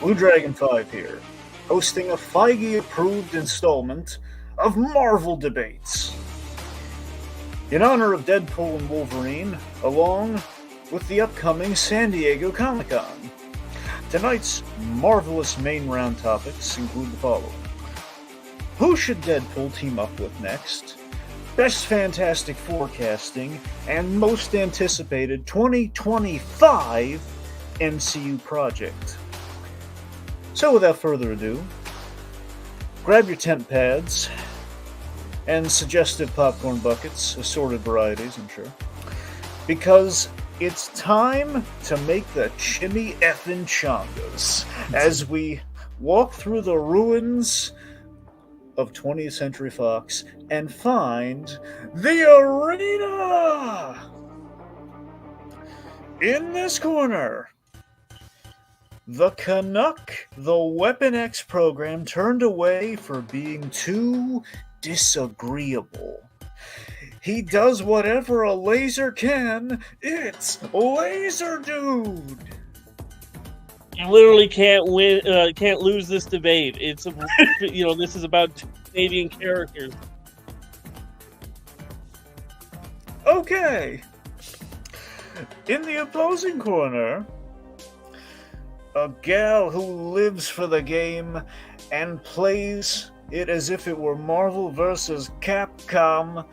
Blue Dragon 5 here, hosting a Feige-approved installment of Marvel Debates. In honor of Deadpool and Wolverine, along with the upcoming San Diego Comic-Con. Tonight's marvelous main round topics include the following. Who should Deadpool team up with next? Best Fantastic Forecasting, and most anticipated 2025 MCU project. So without further ado, grab your tent pads and suggestive popcorn buckets, assorted varieties, I'm sure, because it's time to make the chimmy effin' chongas as we walk through the ruins of 20th Century Fox and find the arena! In this corner, the Canuck, the Weapon X program, turned away for being too disagreeable. He does whatever a laser can. It's Lazerdude. You literally can't win. Can't lose this debate. It's this is about two Canadian characters. Okay. In the opposing corner, a gal who lives for the game and plays it as if it were Marvel vs. Capcom.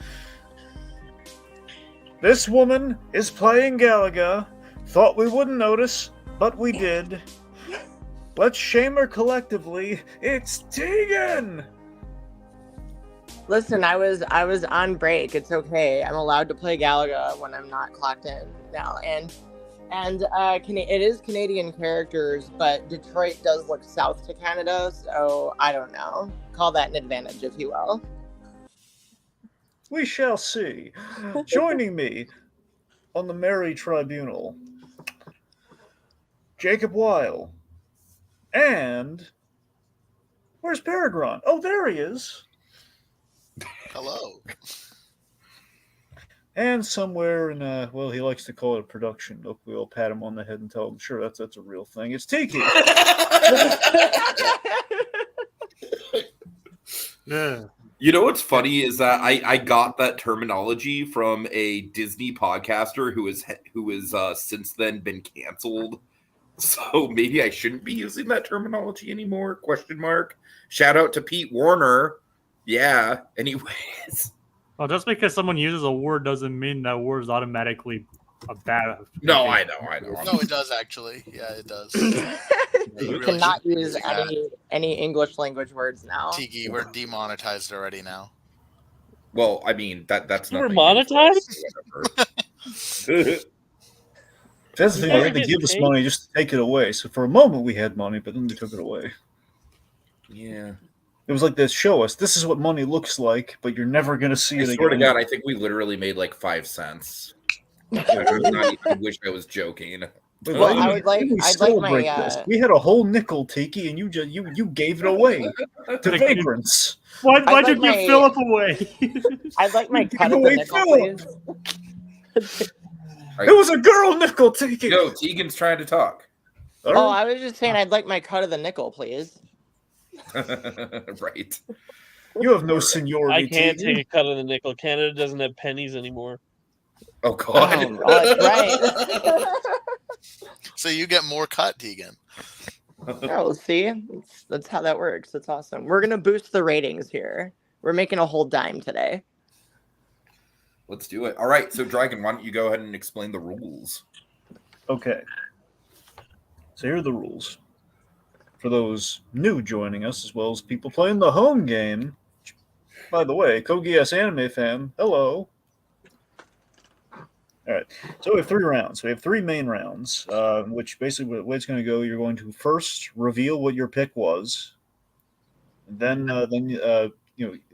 This woman is playing Galaga. Thought we wouldn't notice, but we did. Let's shame her collectively. It's Tegan! Listen, I was on break. It's okay. I'm allowed to play Galaga when I'm not clocked in now. And it is Canadian characters, but Detroit does look south to Canada, so I don't know. Call that an advantage, if you will. We shall see. Joining me on the Merry Tribunal, Jacob Weil. And where's Peregrine? Oh, there he is. Hello. And somewhere in he likes to call it a production. Look, we all pat him on the head and tell him, sure, that's a real thing. It's Tiki. Yeah. You know what's funny is that I got that terminology from a Disney podcaster who is since then been canceled. So maybe I shouldn't be using that terminology anymore? Question mark. Shout out to Pete Warner. Yeah. Anyways. Well, just because someone uses a word doesn't mean that word is automatically a bad. No, I know. No, it does actually. Yeah, it does. You cannot use any English language words now. Tiki, we're demonetized already now. Well, I mean that's not. We're monetized. That's the thing. They had to give us money just to take it away. So for a moment we had money, but then they took it away. Yeah. It was like they show us this is what money looks like, but you're never going to see it again. I swear to God, I think we literally made like 5 cents. I wish I was joking. Well, I'd like my. This. We had a whole nickel, Tiki, and you gave it away to vagrants. Why'd you give Philip away? I'd like my cut of the nickel, please. It was a girl nickel, Tiki. No, Tegan's trying to talk. Oh, I was just saying I'd like my cut of the nickel, please. Right. You have no seniority. I can't take a cut of the nickel. Canada doesn't have pennies anymore. Oh God! That's right. So you get more cut, Tegan. Oh, see, that's how that works. That's awesome. We're gonna boost the ratings here. We're making a whole dime today. Let's do it. All right. So, Dragon, why don't you go ahead and explain the rules? Okay. So here are the rules. For those new joining us, as well as people playing the home game. By the way, Kogi-S anime fan, hello. All right. So we have 3 rounds. We have 3 main rounds, which basically the way it's going to go, you're going to first reveal what your pick was, and then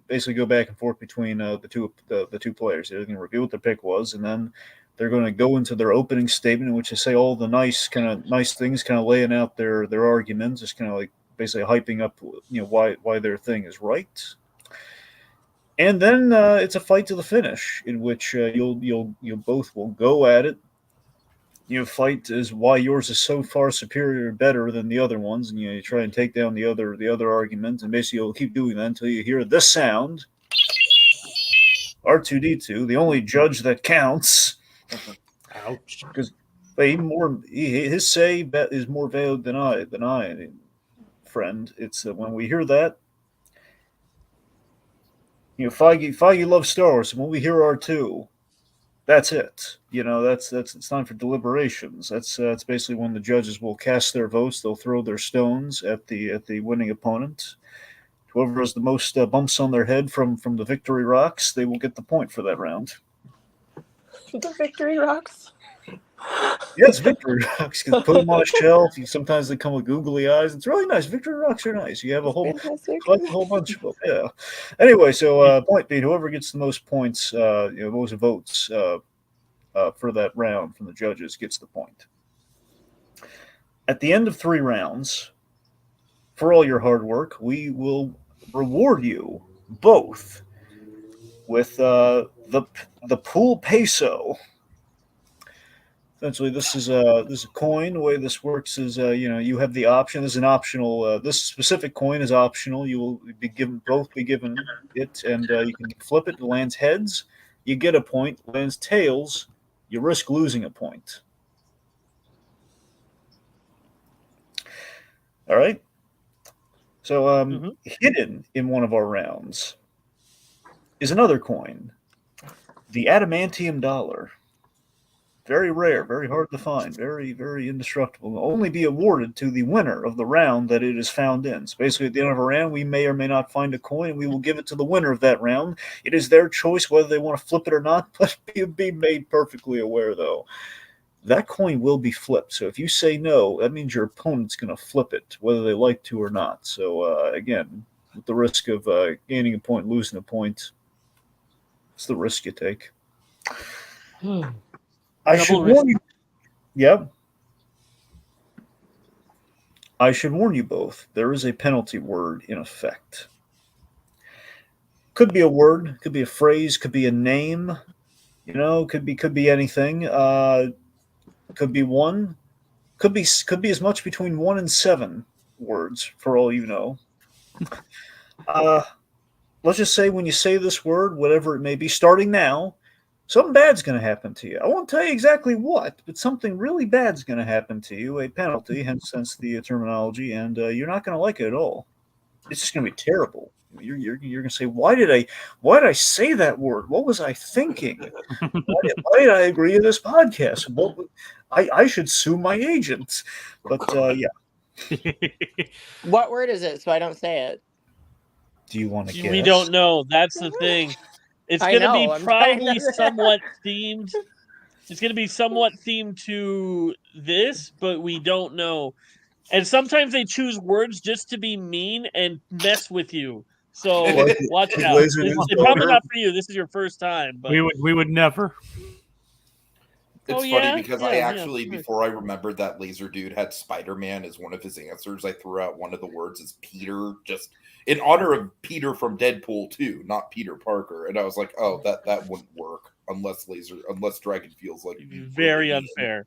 basically go back and forth between the two players. They're going to reveal what their pick was, and then they're going to go into their opening statement, in which they say all the nice things, kind of laying out their arguments, just kind of like basically hyping up why their thing is right. And then it's a fight to the finish, in which you'll both will go at it fight is why yours is so far superior and better than the other ones, and you try and take down the other argument, and basically you'll keep doing that until you hear this sound. R2D2, the only judge that counts. Ouch. Because his say is more valid than I, friend. It's when we hear that. Feige loves Star Wars, and when we hear R2, that's it. That's it's time for deliberations. That's basically when the judges will cast their votes. They'll throw their stones at the winning opponent. Whoever has the most bumps on their head from the victory rocks, they will get the point for that round. The victory rocks. Yes, victory rocks. You can put them on a shelf. Sometimes they come with googly eyes. It's really nice. Victory rocks are nice. You have collect a whole bunch of them. Yeah. Anyway, so point being, whoever gets the most points, most votes for that round from the judges gets the point. At the end of 3 rounds, for all your hard work, we will reward you both with the pool peso. Essentially, this is a coin. The way this works is, you have the option. This is an optional. This specific coin is optional. You will be given it, and you can flip it. It lands heads, you get a point. Lands tails, you risk losing a point. All right. So, hidden in one of our rounds is another coin, the adamantium dollar. Very rare, very hard to find, very, very indestructible. Will only be awarded to the winner of the round that it is found in. So basically, at the end of a round, we may or may not find a coin, and we will give it to the winner of that round. It is their choice whether they want to flip it or not, but be made perfectly aware, though. That coin will be flipped. So if you say no, that means your opponent's going to flip it, whether they like to or not. So, again, with the risk of gaining a point, losing a point, it's the risk you take. I should warn you. Yeah. I should warn you both. There is a penalty word in effect. Could be a word, could be a phrase, could be a name. Could be anything. Could be one. Could be as much between 1 and 7 words, for all you know. Let's just say when you say this word, whatever it may be, starting now, something bad's going to happen to you. I won't tell you exactly what, but something really bad's going to happen to you, a penalty, hence the terminology, and you're not going to like it at all. It's just going to be terrible. You're going to say, why did I say that word? What was I thinking? Why did I agree to this podcast? I should sue my agent. But yeah. What word is it? So I don't say it. Do you want to guess? We don't know. That's the thing. It's going to be probably somewhat themed. It's going to be somewhat themed to this, but we don't know. And sometimes they choose words just to be mean and mess with you. So watch out. It's probably not for you. This is your first time. But we would never. It's funny because I actually, before I remembered that Lazerdude had Spider-Man as one of his answers, I threw out one of the words as Peter, just in honor of Peter from Deadpool 2, not Peter Parker. And I was like, oh, that wouldn't work unless Dragon feels like very unfair.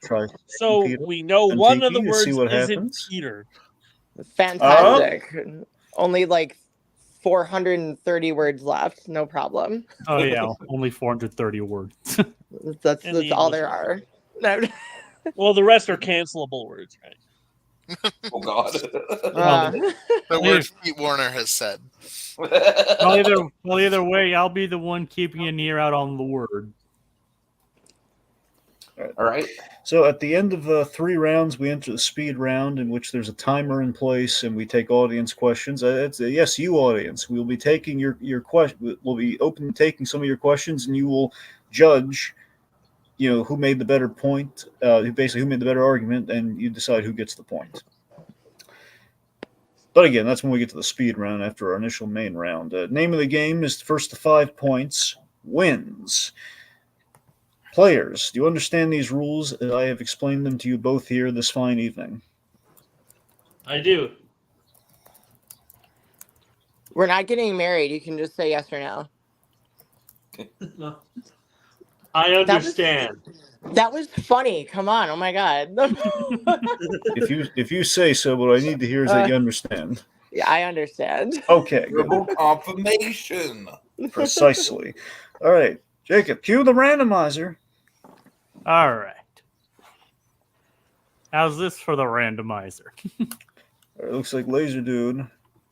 Try. So Peter. We know one of the words isn't happens. Peter. Fantastic. Only like 430 words left. No problem. Oh yeah, only 430 words. That's all there are. No. Well, the rest are cancelable words, right? Oh God. The word Pete Warner has said. Well, either way, I'll be the one keeping an ear out on the word. All right. So at the end of 3 rounds, we enter the speed round, in which there's a timer in place, and we take audience questions. Yes, you audience. We'll be taking your question. We'll be open to taking some of your questions, and you will judge, who made the better point, who made the better argument, and you decide who gets the point. But again, that's when we get to the speed round after our initial main round. Name of the game is first to 5 points wins. Players, do you understand these rules as I have explained them to you both here this fine evening? I do. We're not getting married. You can just say yes or no. No. I understand. That was funny. Come on. Oh my god. If you say so, what I need to hear is that you understand. Yeah, I understand. Okay, good. Verbal confirmation. Precisely. All right, Jacob, cue the randomizer. All right. How's this for the randomizer? It looks like Lazerdude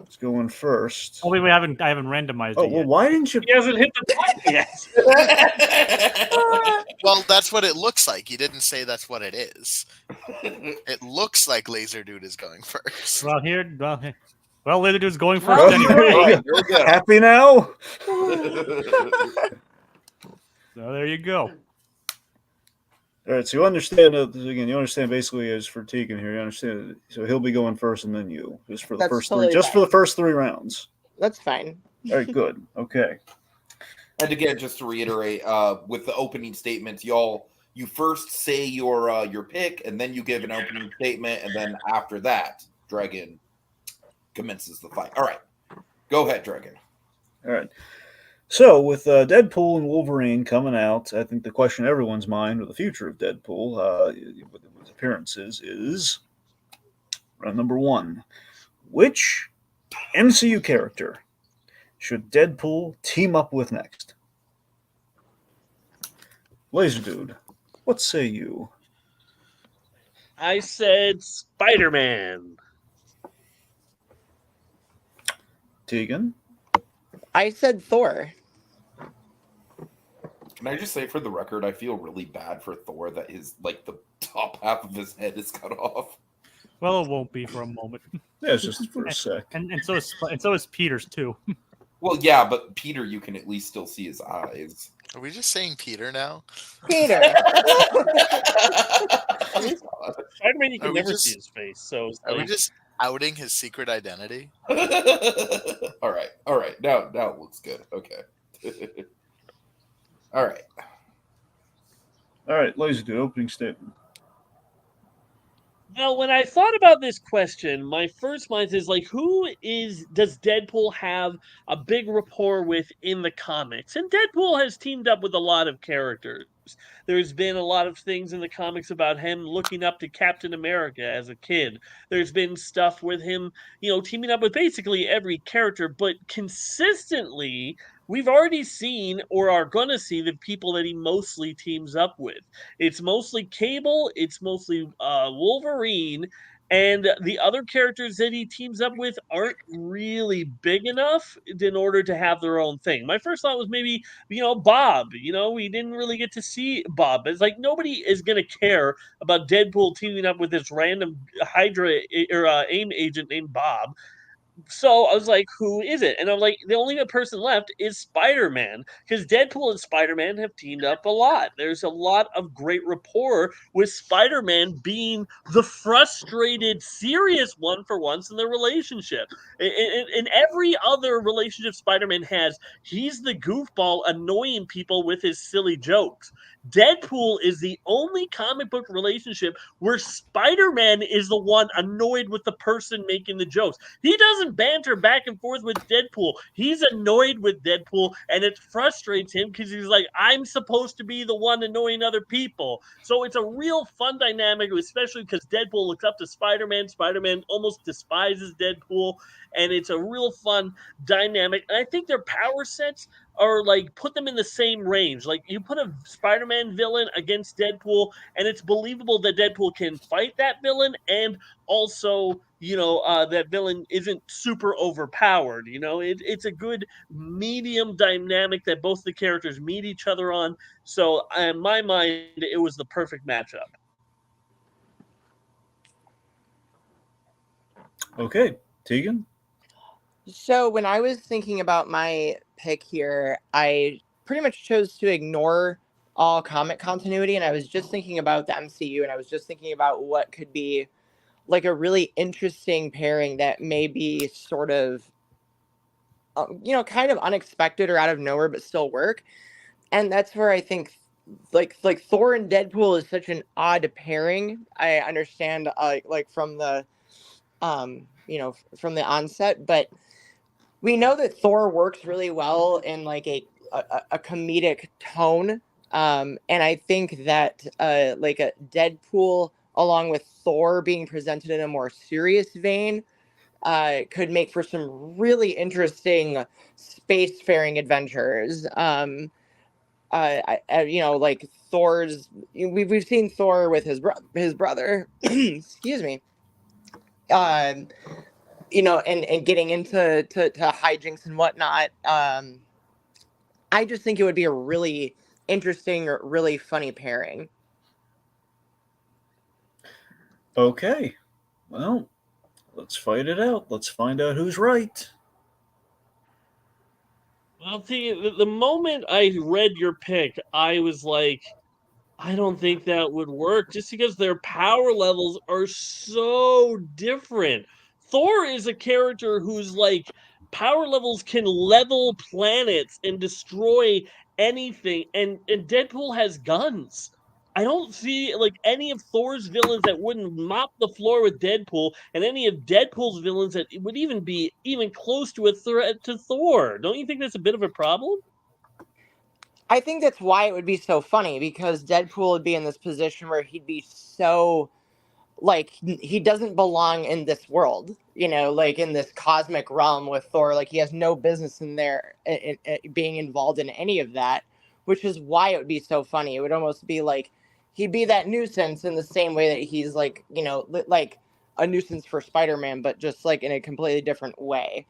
is going first. Oh, wait, I haven't randomized Oh, it well, yet. why didn't you? He hasn't hit the button yet. Well, that's what it looks like. You didn't say that's what it is. It looks like Lazerdude is going first. Well, Laserdude's going first Well, anyway. All right, here we go. Happy now? So there you go. All right, so you understand again. You understand basically as for Tegan here. You understand. So he'll be going first, and then you, just for the That's first totally three, just fine. for the first 3 rounds. That's fine. All right, good. Okay. And again, just to reiterate, with the opening statements, you first say your pick, and then you give an opening statement, and then after that, Dragon commences the fight. All right, go ahead, Dragon. All right. So with Deadpool and Wolverine coming out, I think the question in everyone's mind with the future of Deadpool, with his appearances, is round number 1: which MCU character should Deadpool team up with next? Lazerdude, what say you? I said Spider-Man. Tegan? I said Thor. Can I just say for the record, I feel really bad for Thor that his the top half of his head is cut off. Well, it won't be for a moment. Yeah, it's just for a sec. And so is Peter's too. Well, yeah, but Peter, you can at least still see his eyes. Are we just saying Peter now? Peter. Spider-Man, you Are can we never just- see his face. So it's Are we like, just outing his secret identity? All right. Now it looks good. Okay. All right. All right, Lazerdude, opening statement. Now, when I thought about this question, my first mind is does Deadpool have a big rapport with in the comics? And Deadpool has teamed up with a lot of characters. There's been a lot of things in the comics about him looking up to Captain America as a kid. There's been stuff with him, teaming up with basically every character, but consistently, we've already seen or are going to see the people that he mostly teams up with. It's mostly Cable, it's mostly Wolverine, and the other characters that he teams up with aren't really big enough in order to have their own thing. My first thought was maybe, Bob. We didn't really get to see Bob. It's like nobody is going to care about Deadpool teaming up with this random Hydra or AIM agent named Bob. So I was like, who is it? And I'm like, the only person left is Spider-Man, because Deadpool and Spider-Man have teamed up a lot. There's a lot of great rapport with Spider-Man being the frustrated, serious one for once in their relationship. In every other relationship Spider-Man has, he's the goofball annoying people with his silly jokes. Deadpool is the only comic book relationship where Spider-Man is the one annoyed with the person making the jokes. He doesn't banter back and forth with Deadpool. He's annoyed with Deadpool, and it frustrates him because he's like, I'm supposed to be the one annoying other people. So it's a real fun dynamic, especially because Deadpool looks up to Spider-Man. Spider-Man almost despises Deadpool, and it's a real fun dynamic. And I think their power sets are put them in the same range. Like, you put a Spider-Man villain against Deadpool, and it's believable that Deadpool can fight that villain, and also, that villain isn't super overpowered. It's a good medium dynamic that both the characters meet each other on. So, in my mind, it was the perfect matchup. Okay, Tegan? So when I was thinking about my pick here, I pretty much chose to ignore all comic continuity, and I was just thinking about the MCU, and I was just thinking about what could be a really interesting pairing that may be sort of, kind of unexpected or out of nowhere, but still work. And that's where I think like Thor and Deadpool is such an odd pairing. I understand from the from the onset, but we know that Thor works really well in a comedic tone, And I think that like a Deadpool along with Thor being presented in a more serious vein could make for some really interesting spacefaring adventures. Like Thor's, we've seen Thor with his brother, excuse me, and getting into to hijinks and whatnot. I just think it would be a really interesting or really funny pairing. Okay, well, let's fight it out. Let's find out who's right. Well, the moment I read your pick, I was like, I don't think that would work just because their power levels are so different. Thor is a character whose like power levels can level planets and destroy anything, and Deadpool has guns. I don't see like any of Thor's villains that wouldn't mop the floor with Deadpool, and any of Deadpool's villains that would even be even close to a threat to Thor. Don't you think that's a bit of a problem? I think that's why it would be so funny, because Deadpool would be in this position where he'd be so, like, he doesn't belong in this world, like in this cosmic realm with Thor. Like, he has no business in there being involved in any of that, which is why it would be so funny. It would almost be like he'd be that nuisance in the same way that he's like, like a nuisance for Spider-Man, but just like in a completely different way.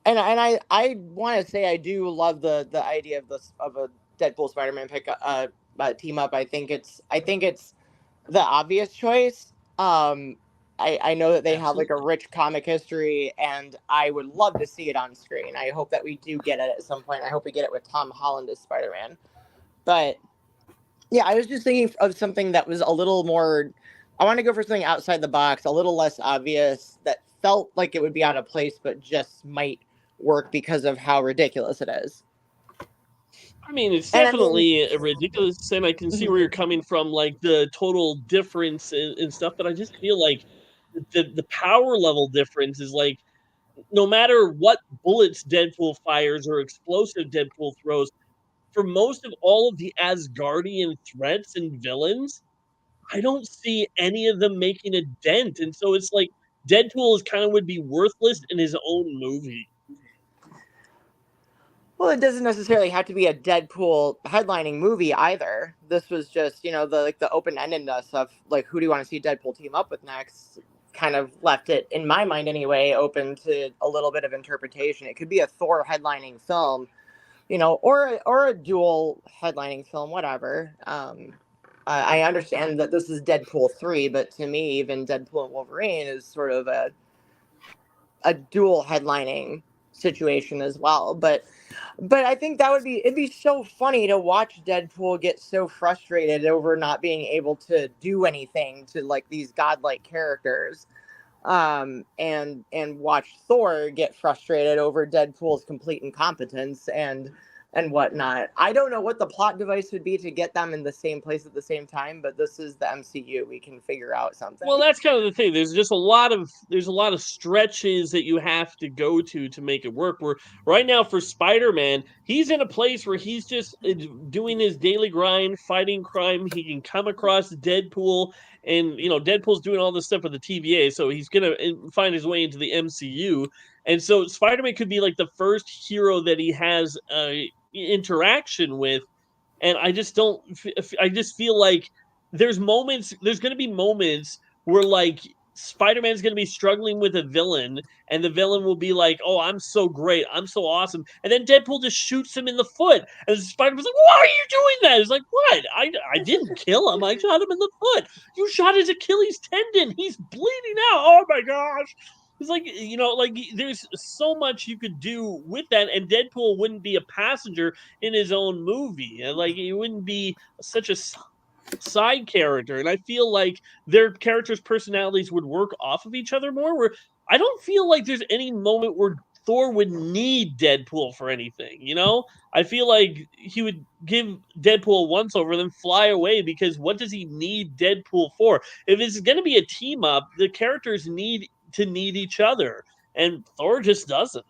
And I want to say I do love the idea of a Deadpool Spider-Man team up. I think it's the obvious choice. I know that they have like a rich comic history, and I would love to see it on screen. I hope that we do get it at some point. I hope we get it with Tom Holland as Spider-Man. But yeah, I was just thinking of something that was a little more. I want to go for something outside the box, a little less obvious, that felt like it would be out of place, but just might work because of how ridiculous it is. I mean, it's definitely ridiculous, and I can see where you're coming from, like the total difference in stuff, but I just feel like the power level difference is like, no matter what bullets Deadpool fires or explosive Deadpool throws, for most of all of the Asgardian threats and villains, I don't see any of them making a dent, and so it's like Deadpool is kind of would be worthless in his own movie. Well, it doesn't necessarily have to be a Deadpool headlining movie either. This was just, the open-endedness of like, who do you want to see Deadpool team up with next? Kind of left it, in my mind anyway, open to a little bit of interpretation. It could be a Thor headlining film, or a dual headlining film, whatever. I understand that this is Deadpool 3, but to me, even Deadpool and Wolverine is sort of a dual headlining situation as well. But I think it'd be so funny to watch Deadpool get so frustrated over not being able to do anything to like these godlike characters, and watch Thor get frustrated over Deadpool's complete incompetence and whatnot. I don't know what the plot device would be to get them in the same place at the same time, but this is the MCU. We can figure out something. Well, that's kind of the thing. There's just a lot of stretches that you have to go to make it work. Where right now for Spider-Man, he's in a place where he's just doing his daily grind, fighting crime. He can come across Deadpool, and Deadpool's doing all this stuff with the TVA, so he's gonna find his way into the MCU. And so Spider-Man could be like the first hero that he has interaction with, and I just feel like there's going to be moments where like Spider-Man's going to be struggling with a villain, and the villain will be like, "Oh, I'm so great, I'm so awesome," and then Deadpool just shoots him in the foot, and Spider-Man's like, "Why are you doing that?" It's like, "What? I didn't kill him. I shot him in the foot. You shot his Achilles tendon. He's bleeding out. Oh my gosh." It's like, there's so much you could do with that, and Deadpool wouldn't be a passenger in his own movie. And like, he wouldn't be such a side character. And I feel like their characters' personalities would work off of each other more, where I don't feel like there's any moment where Thor would need Deadpool for anything, I feel like he would give Deadpool a once-over and then fly away, because what does he need Deadpool for? If it's going to be a team-up, the characters need each other, and Thor just doesn't.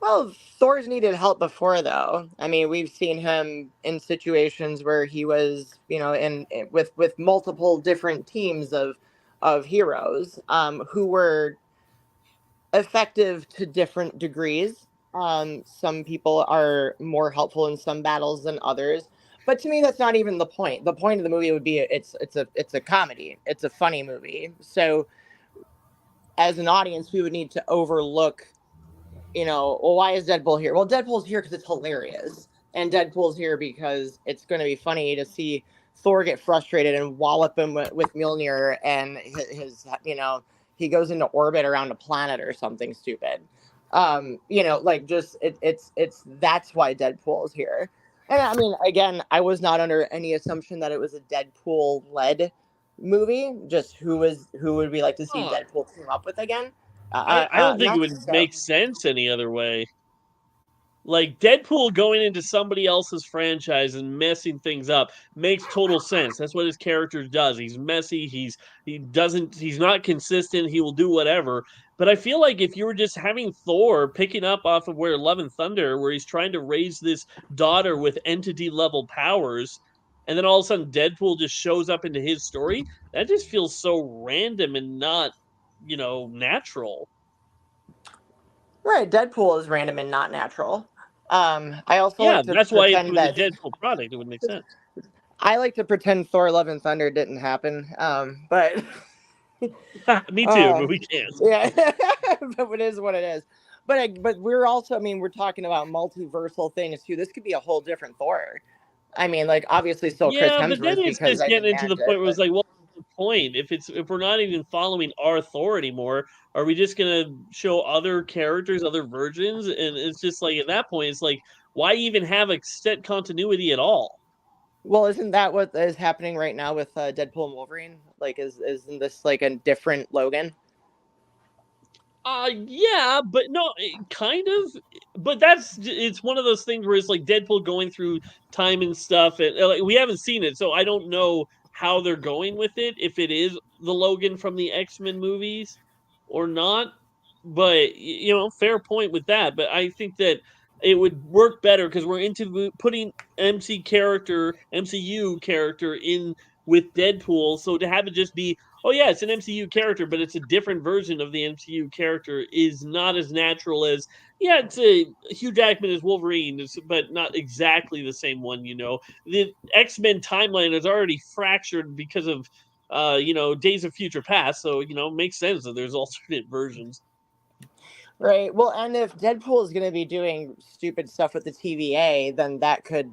Well, Thor's needed help before, though. I mean, we've seen him in situations where he was, with multiple different teams of heroes, who were effective to different degrees. Some people are more helpful in some battles than others. But to me, that's not even the point. The point of the movie would be it's a comedy. It's a funny movie. So as an audience, we would need to overlook, well, why is Deadpool here? Well, Deadpool's here because it's hilarious. And Deadpool's here because it's going to be funny to see Thor get frustrated and wallop him with Mjolnir, and he goes into orbit around a planet or something stupid. It's that's why Deadpool is here. And I mean, again, I was not under any assumption that it was a Deadpool led movie. Just who would we like to see Deadpool team up with again? I don't think it would make sense any other way. Like, Deadpool going into somebody else's franchise and messing things up makes total sense. That's what his character does. He's messy. He's not consistent. He will do whatever. But I feel like if you were just having Thor picking up off of where Love and Thunder, where he's trying to raise this daughter with entity level powers, and then all of a sudden Deadpool just shows up into his story, that just feels so random and not, natural. Right, Deadpool is random and not natural. I also like to that's why it pretend was a that Deadpool product. It would make sense. I like to pretend Thor: Love and Thunder didn't happen, but Me too, but we can't. yeah, but it is what it is. But we're also, I mean, we're talking about multiversal things too. This could be a whole different Thor. I mean, like, obviously still Chris Hemsworth, but then it's because just getting into the point where it's like, well, what's the point? If we're not even following our Thor anymore, are we just gonna show other characters, other versions? And it's just like, at that point, it's like, why even have a set continuity at all? Well, isn't that what is happening right now with Deadpool and Wolverine? Like, isn't this like a different Logan? Yeah, but no, kind of. But it's one of those things where it's like Deadpool going through time and stuff, and like, we haven't seen it, so I don't know how they're going with it. If it is the Logan from the X-Men movies or not, but fair point with that. But I think that it would work better because we're into putting MCU character in with Deadpool, so to have it just be, oh yeah, it's an MCU character, but it's a different version of the MCU character, is not as natural as, it's a Hugh Jackman as Wolverine, but not exactly the same one. The X-Men timeline is already fractured because of Days of Future Past, so it makes sense that there's alternate versions. Right. Well, and if Deadpool is going to be doing stupid stuff with the TVA, then that could,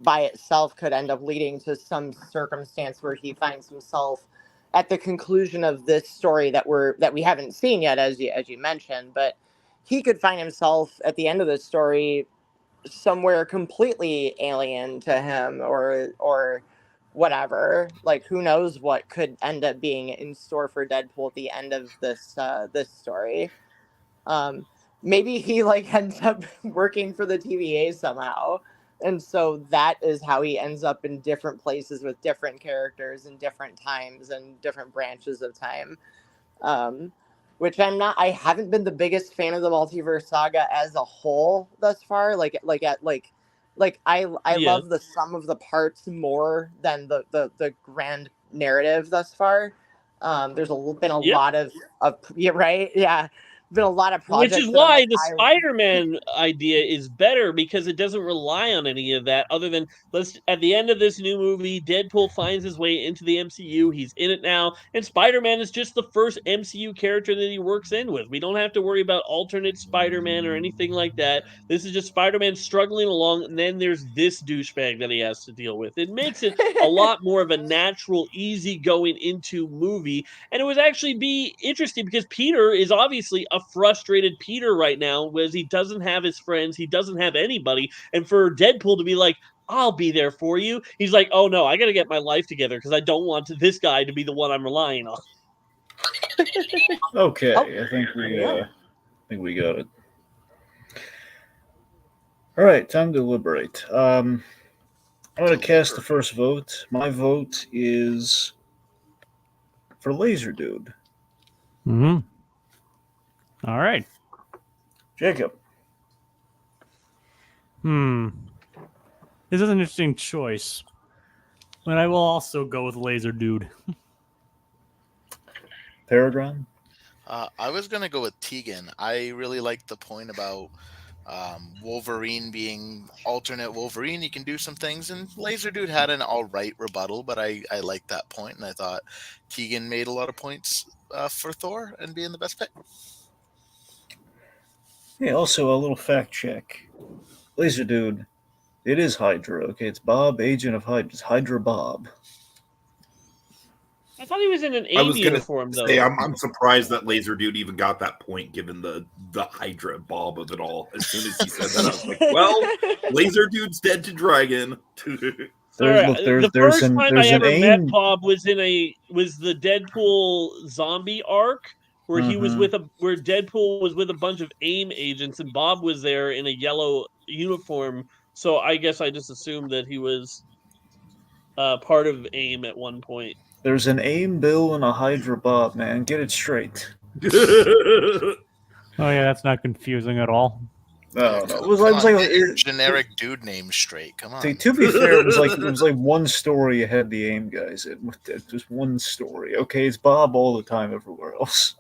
by itself, could end up leading to some circumstance where he finds himself at the conclusion of this story that we haven't seen yet, as you mentioned. But he could find himself at the end of the story somewhere completely alien to him, or whatever. Like, who knows what could end up being in store for Deadpool at the end of this story. Maybe he ends up working for the TVA somehow, and so that is how he ends up in different places with different characters in different times and different branches of time. Which I haven't been the biggest fan of the multiverse saga as a whole thus far. I love the sum of the parts more than the grand narrative thus far. There's been a lot of right, yeah. Been a lot of projects, which is why the Spider-Man idea is better, because it doesn't rely on any of that other than, at the end of this new movie, Deadpool finds his way into the MCU. He's in it now, and Spider-Man is just the first MCU character that he works in with. We don't have to worry about alternate Spider-Man or anything like that. This is just Spider-Man struggling along, and then there's this douchebag that he has to deal with. It makes it a lot more of a natural, easy going into movie, and it would actually be interesting because Peter is obviously a frustrated Peter right now, whereas he doesn't have his friends, he doesn't have anybody, and for Deadpool to be like, I'll be there for you, he's like, oh no, I gotta get my life together because I don't want this guy to be the one I'm relying on. Okay, I think we got it. All right, time to deliberate. I'm going to cast the first vote. My vote is for Lazerdude. Mm-hmm. All right. Jacob. This is an interesting choice. But I will also go with Lazerdude. Peregrine? I was gonna go with Tegan. I really liked the point about Wolverine being alternate Wolverine. You can do some things, and Lazerdude had an all right rebuttal, but I liked that point, and I thought Tegan made a lot of points for Thor and being the best pick. Hey, also a little fact check. Laserdude, it is Hydra, okay? It's Bob, Agent of Hydra. It's Hydra Bob. I thought he was in an I AIM was gonna uniform, though. say I'm surprised that Laserdude even got that point, given the Hydra Bob of it all. As soon as he said that, I was like, "Well, Laserdude's dead to Dragon." The first time I ever met AIM. Bob was the Deadpool zombie arc where he was where Deadpool was with a bunch of AIM agents and Bob was there in a yellow uniform. So I guess I just assumed that he was part of AIM at one point. There's an AIM Bill and a Hydra Bob, man. Get it straight. Oh yeah, that's not confusing at all. No. It was like generic dude name straight. Come on. To be fair, it was like one story you had the AIM guys in. Just one story. Okay, it's Bob all the time everywhere else.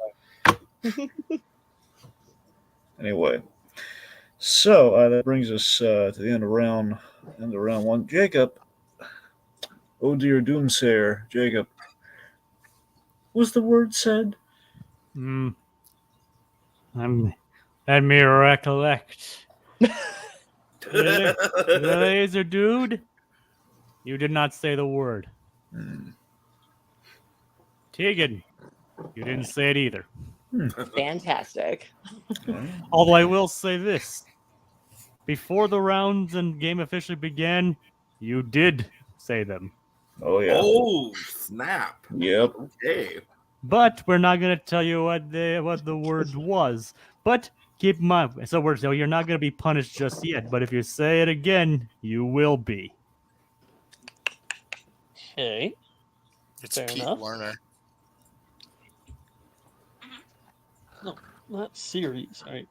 Anyway, so that brings us to the end of round one. Jacob, oh dear doomsayer, Jacob, was the word said? Let me recollect. Laserdude, you did not say the word. Tegan, you didn't say it either. Fantastic. Although I will say this. Before the rounds and game officially began, you did say them. Oh, yeah. Oh, snap. Yep. Okay. But we're not going to tell you what the word was. But keep in mind, so you're not going to be punished just yet. But if you say it again, you will be. Okay. It's Fair Pete enough. Warner. No, not series. All right.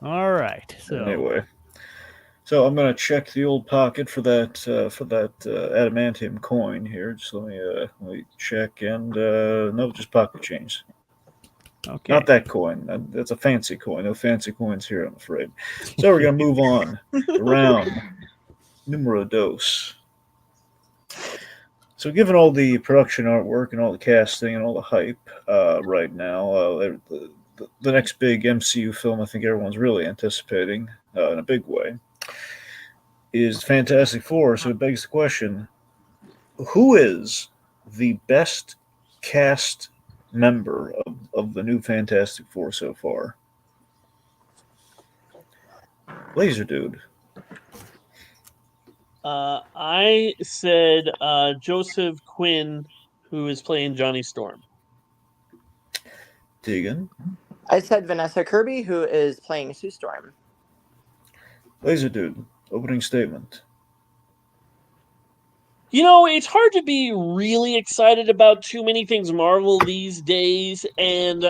All right. So anyway, so I'm gonna check the old pocket for that adamantium coin here. Just let me check, and no, just pocket change. Okay. Not that coin. That's a fancy coin. No fancy coins here, I'm afraid. So we're gonna move on to round numero dos. So, given all the production artwork and all the casting and all the hype right now, the next big MCU film I think everyone's really anticipating in a big way is Fantastic Four. So it begs the question, who is the best cast member of the new Fantastic Four so far? Laserdude. I said Joseph Quinn, who is playing Johnny Storm. Tegan. I said Vanessa Kirby, who is playing Sue Storm. Laserdude, opening statement. You know, it's hard to be really excited about too many things Marvel these days. And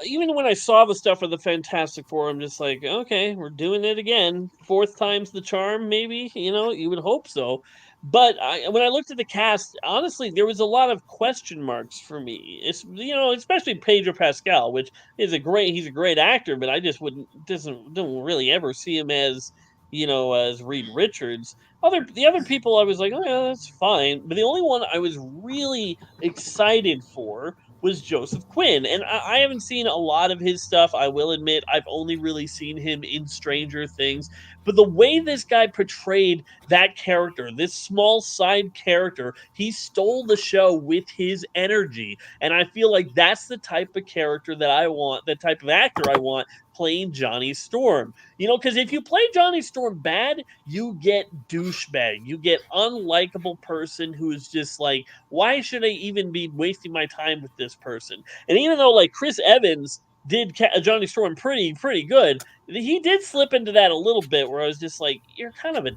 even when I saw the stuff for the Fantastic Four, I'm just like, okay, we're doing it again. Fourth time's the charm, maybe. You know, you would hope so. But when I looked at the cast, honestly, there was a lot of question marks for me. It's, you know, especially Pedro Pascal, which is he's a great actor, but I just don't really ever see him as, you know, as Reed Richards. The other people I was like, oh yeah, that's fine. But the only one I was really excited for was Joseph Quinn. And I haven't seen a lot of his stuff. I will admit, I've only really seen him in Stranger Things. But the way this guy portrayed that character, this small side character, he stole the show with his energy. And I feel like that's the type of character that I want, the type of actor I want playing Johnny Storm. You know, because if you play Johnny Storm bad, you get douchebag. You get unlikable person who is just like, why should I even be wasting my time with this person? And even though, like, Chris Evans did Johnny Storm pretty good. He did slip into that a little bit where I was just like, you're kind of a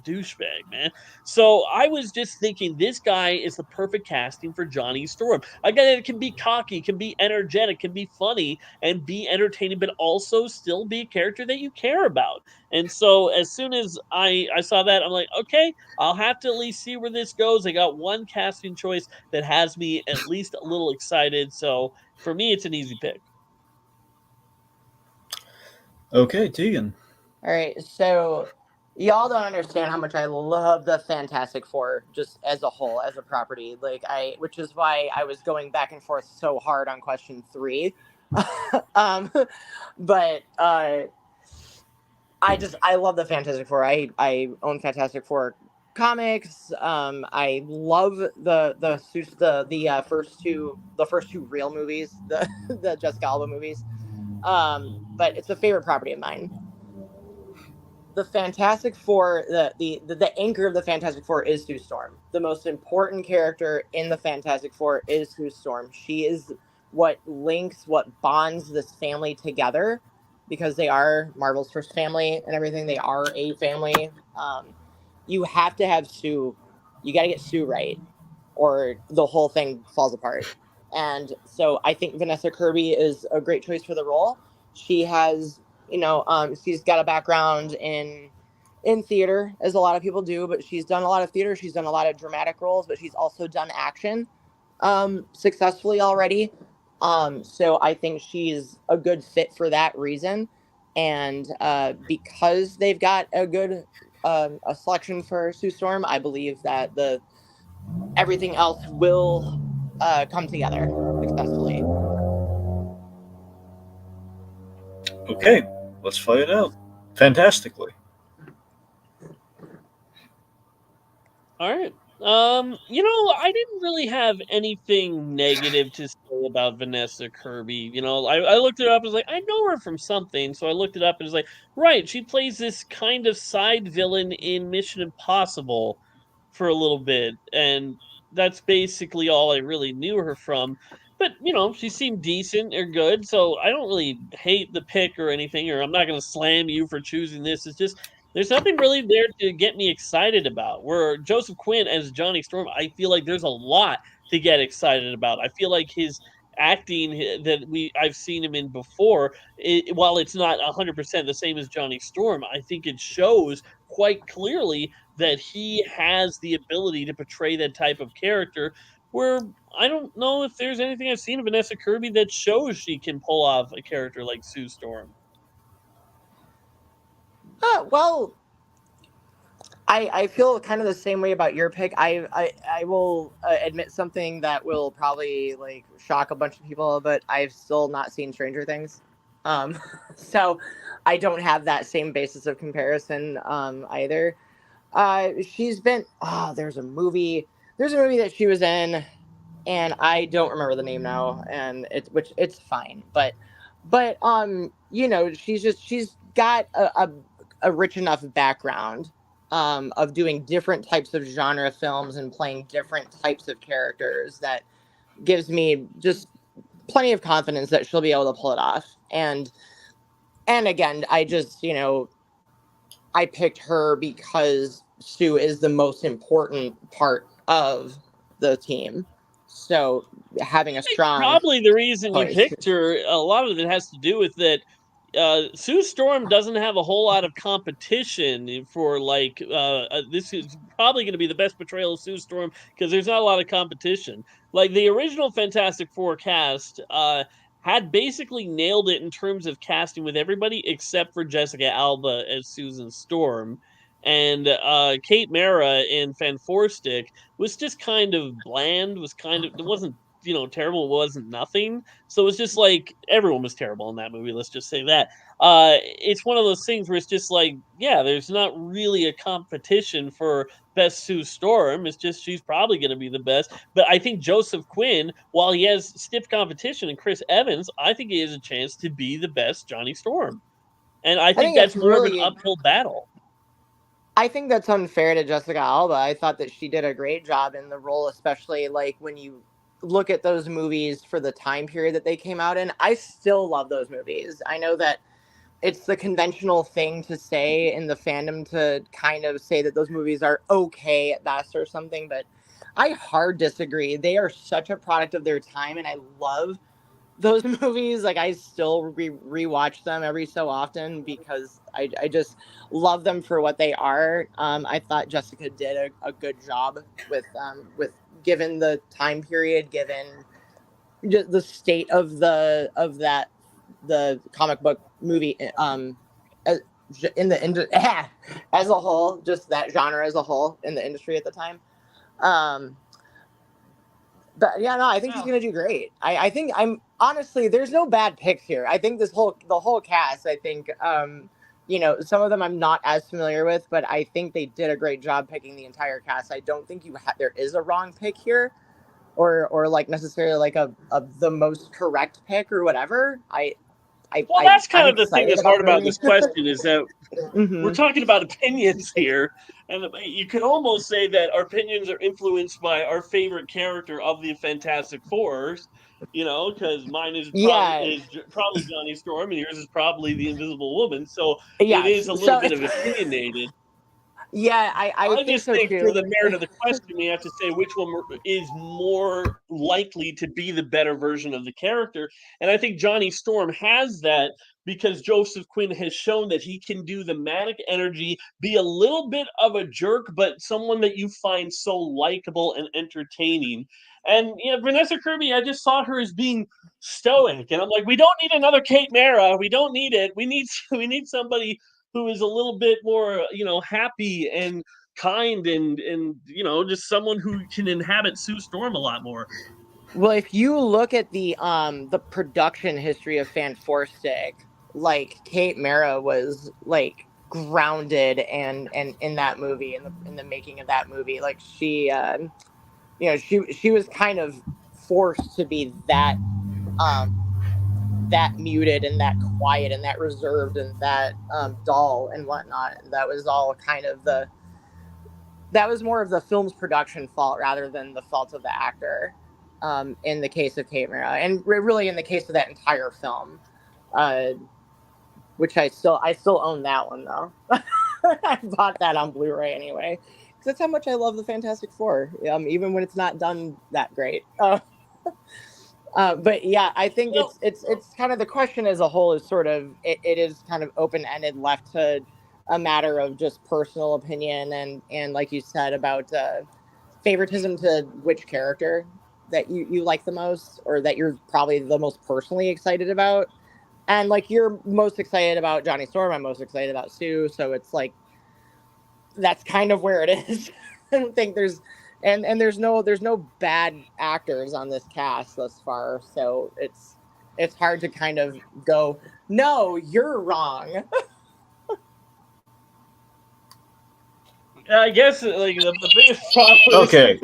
douchebag, man. So I was just thinking this guy is the perfect casting for Johnny Storm. A guy that can be cocky, can be energetic, can be funny, and be entertaining, but also still be a character that you care about. And so as soon as I saw that, I'm like, okay, I'll have to at least see where this goes. I got one casting choice that has me at least a little excited. So for me, it's an easy pick. Okay, Tegan. All right, so y'all don't understand how much I love the Fantastic Four just as a whole, as a property. Which is why I was going back and forth so hard on question 3. But I love the Fantastic Four. I own Fantastic Four comics. I love the first two real movies, the Jessica Alba movies. But it's a favorite property of mine. The Fantastic Four, the anchor of the Fantastic Four is Sue Storm. The most important character in the Fantastic Four is Sue Storm. She is what bonds this family together, because they are Marvel's first family and everything. They are a family. You have to have Sue. You got to get Sue right, or the whole thing falls apart. And so I think Vanessa Kirby is a great choice for the role. She has, she's got a background in theater, as a lot of people do, but she's done a lot of theater. She's done a lot of dramatic roles, but she's also done action successfully already. So I think she's a good fit for that reason. And because they've got a good a selection for Sue Storm, I believe that everything else will come together successfully. Okay, let's fight it out. Fantastically. All right. I didn't really have anything negative to say about Vanessa Kirby. I looked it up. I was like, I know her from something. So I looked it up and was like, right, she plays this kind of side villain in Mission Impossible for a little bit. And that's basically all I really knew her from. But, she seemed decent or good. So I don't really hate the pick or anything, or I'm not going to slam you for choosing this. It's just, there's nothing really there to get me excited about. Where Joseph Quinn as Johnny Storm, I feel like there's a lot to get excited about. I feel like his acting that I've seen him in before, while it's not 100% the same as Johnny Storm, I think it shows quite clearly that he has the ability to portray that type of character, where I don't know if there's anything I've seen of Vanessa Kirby that shows she can pull off a character like Sue Storm. Well, I feel kind of the same way about your pick. I will admit something that will probably shock a bunch of people, but I've still not seen Stranger Things, so I don't have that same basis of comparison either. She's been there's a movie that she was in, and I don't remember the name now, and it's fine, but she's got a rich enough background of doing different types of genre films and playing different types of characters that gives me just plenty of confidence that she'll be able to pull it off. And again, I just, I picked her because Sue is the most important part of the team. So having a strong... Probably the reason you picked her, a lot of it has to do with that Sue Storm doesn't have a whole lot of competition for this is probably going to be the best portrayal of Sue Storm because there's not a lot of competition. Like the original Fantastic Four cast had basically nailed it in terms of casting with everybody except for Jessica Alba as Susan Storm. And Kate Mara in Fanforstic was just kind of bland, it wasn't terrible, it wasn't nothing. So it was just like everyone was terrible in that movie, let's just say that. It's one of those things where it's just like, yeah, there's not really a competition for best Sue Storm. It's just she's probably going to be the best. But I think Joseph Quinn, while he has stiff competition in Chris Evans, I think he has a chance to be the best Johnny Storm. And I think that's more of an uphill battle. I think that's unfair to Jessica Alba. I thought that she did a great job in the role, especially when you look at those movies for the time period that they came out in, I still love those movies. I know that it's the conventional thing to say in the fandom to kind of say that those movies are okay at best or something, but I hard disagree. They are such a product of their time, and I love those movies. Like, I still rewatch them every so often because I just love them for what they are. I thought Jessica did a good job with given the time period, given the state of the comic book movie as a whole, just that genre as a whole in the industry at the time. But yeah, no, I think he's gonna do great. I think honestly, there's no bad picks here. I think the whole cast, I think some of them I'm not as familiar with, but I think they did a great job picking the entire cast. I don't think there is a wrong pick here, or like necessarily like the most correct pick or whatever. That's kind of the thing that's hard about this question is that mm-hmm. we're talking about opinions here, and you could almost say that our opinions are influenced by our favorite character of the Fantastic Four, because mine is probably Johnny Storm, and yours is probably the Invisible Woman. So it is a little bit of opinionated. Yeah, I just think for the merit of the question, we have to say which one is more likely to be the better version of the character. And I think Johnny Storm has that because Joseph Quinn has shown that he can do the manic energy, be a little bit of a jerk, but someone that you find so likable and entertaining. And Vanessa Kirby, I just saw her as being stoic, and I'm like, we don't need another Kate Mara. We don't need it. We need somebody who is a little bit more, happy and kind and just someone who can inhabit Sue Storm a lot more. Well, if you look at the production history of Fanforstic, like Kate Mara was like grounded and in that movie, in the making of that movie, like she was kind of forced to be that muted and that quiet and that reserved and that dull and whatnot. That was all kind of that was more of the film's production fault rather than the fault of the actor. In the case of Kate Mara, and really in the case of that entire film, which I still own that one though. I bought that on Blu-ray anyway, because that's how much I love the Fantastic Four, even when it's not done that great. But yeah, I think it's kind of the question as a whole is sort of it is kind of open-ended, left to a matter of just personal opinion and like you said about favoritism to which character that you like the most, or that you're probably the most personally excited about. And like, you're most excited about Johnny Storm, I'm most excited about Sue, so it's like that's kind of where it is. I don't think there's no bad actors on this cast thus far, so it's hard to kind of go, no, you're wrong. I guess like the biggest problem. Okay,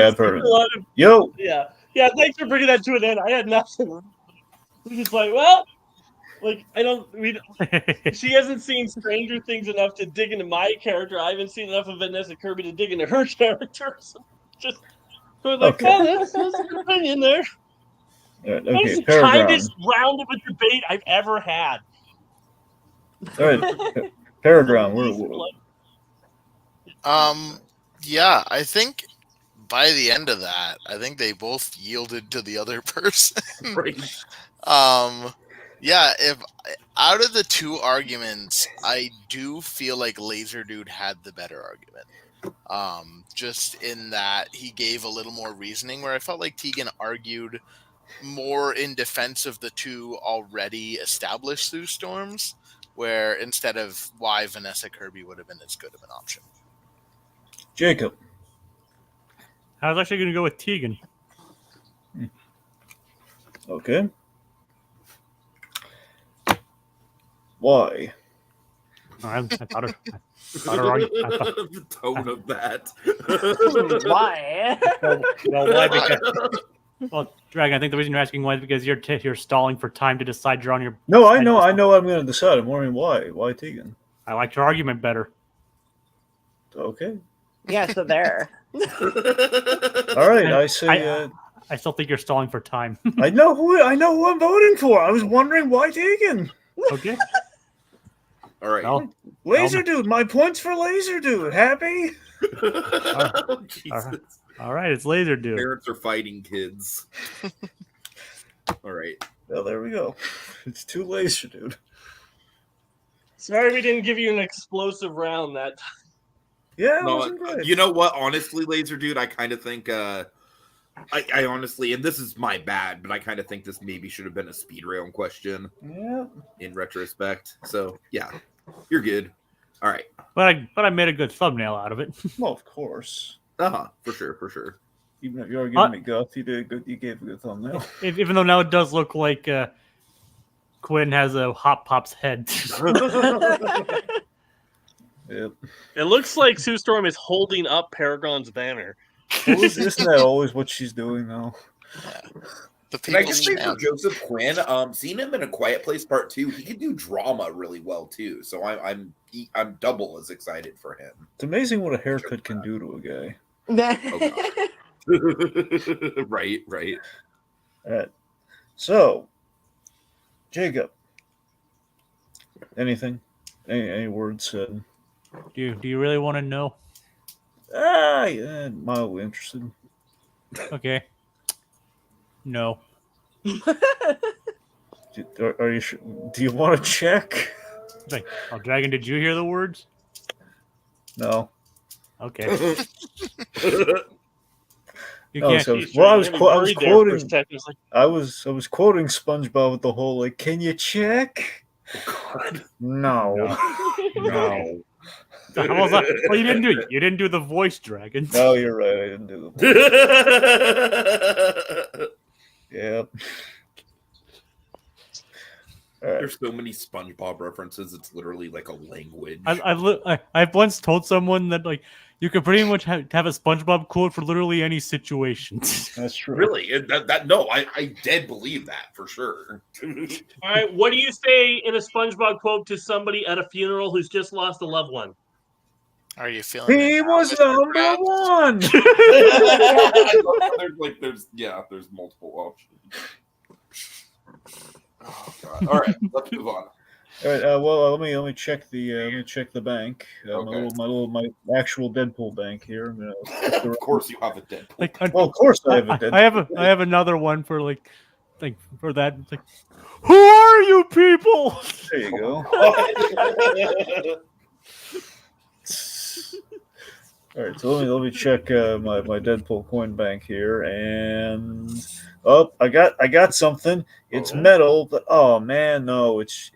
I've heard it. Yo. Yeah. Thanks for bringing that to an end. I had nothing. We're just like, well, like she hasn't seen Stranger Things enough to dig into my character. I haven't seen enough of Vanessa Kirby to dig into her character. So just like, that's a good opinion there. Right, that's the kindest round of a debate I've ever had. All right, Paragon. Yeah, I think by the end of that, I think they both yielded to the other person. Right. Yeah, if out of the two arguments, I do feel like Lazerdude had the better argument. Just in that he gave a little more reasoning, where I felt like Tegan argued more in defense of the two already established Sue Storms, where instead of why Vanessa Kirby would have been as good of an option. Jacob. I was actually going to go with Tegan. Okay. Why? I thought her the tone of that. Why? Well, why? Because, Dragon, I think the reason you're asking why is because you're stalling for time to decide you're on your. No, I know what I'm going to decide. I'm wondering why. Why Tegan? I liked your argument better. Okay. Yeah, so there. All right, I say. I still think you're stalling for time. I know who I'm voting for. I was wondering why Tegan. Okay. All right. Well, Lazerdude, my points for Lazerdude. Happy? Oh, Jesus. all right, it's Lazerdude. Parents are fighting kids. All right. Well, there we go. It's too Lazerdude. Sorry we didn't give you an explosive round that time. Yeah, it No, wasn't great. you know what? Honestly, Lazerdude, I kind of think I honestly, and this is my bad, but I kind of think this maybe should have been a speed round question. Yeah. In retrospect. So yeah, you're good. All right. But I made a good thumbnail out of it. Well, of course. For sure. Even if you are giving me guff, you did good. You gave a good thumbnail. Even though now it does look like Quinn has a Hot Pop's head. Yep. It looks like Sue Storm is holding up Paragon's banner. Isn't that always what she's doing now? The Can I people's just say for champ. Joseph Quinn, seeing him in A Quiet Place Part 2, he can do drama really well too. So I'm double as excited for him. It's amazing what a haircut can do to a guy. Oh, right. All right. So, Jacob, anything? Any words said? Do you really want to know? Yeah, mildly interested. Okay. No. Are you sure? Do you want to check? Oh, Dragon, did you hear the words? No. Okay. You No, can't. so, He's well, I trying was to be worried there for a quoting. second. It's like, I was quoting SpongeBob with the whole like, "Can you check?" No. No. How was that? Well, you didn't do it. You didn't do the voice, Dragon. No, you're right. I didn't do the. Yep. All right. There's so many SpongeBob references. It's literally like a language. I've once told someone that like you could pretty much have a SpongeBob quote for literally any situation. That's true. Really? I dead believe that for sure. all right, what do you say in a SpongeBob quote to somebody at a funeral who's just lost a loved one? Are you feeling? He it now, was Mr. number Krabs? one. there's multiple options. Oh God! All right, let's move on. All right. Well, let me check the bank. Okay. My actual Deadpool bank here. Of course, you have a Deadpool. Like, Well, of course I have a Deadpool. I have another one for like for that. It's like, who are you people? There you go. All right, so let me check my Deadpool coin bank here, and I got something. It's metal, but oh man, no, it's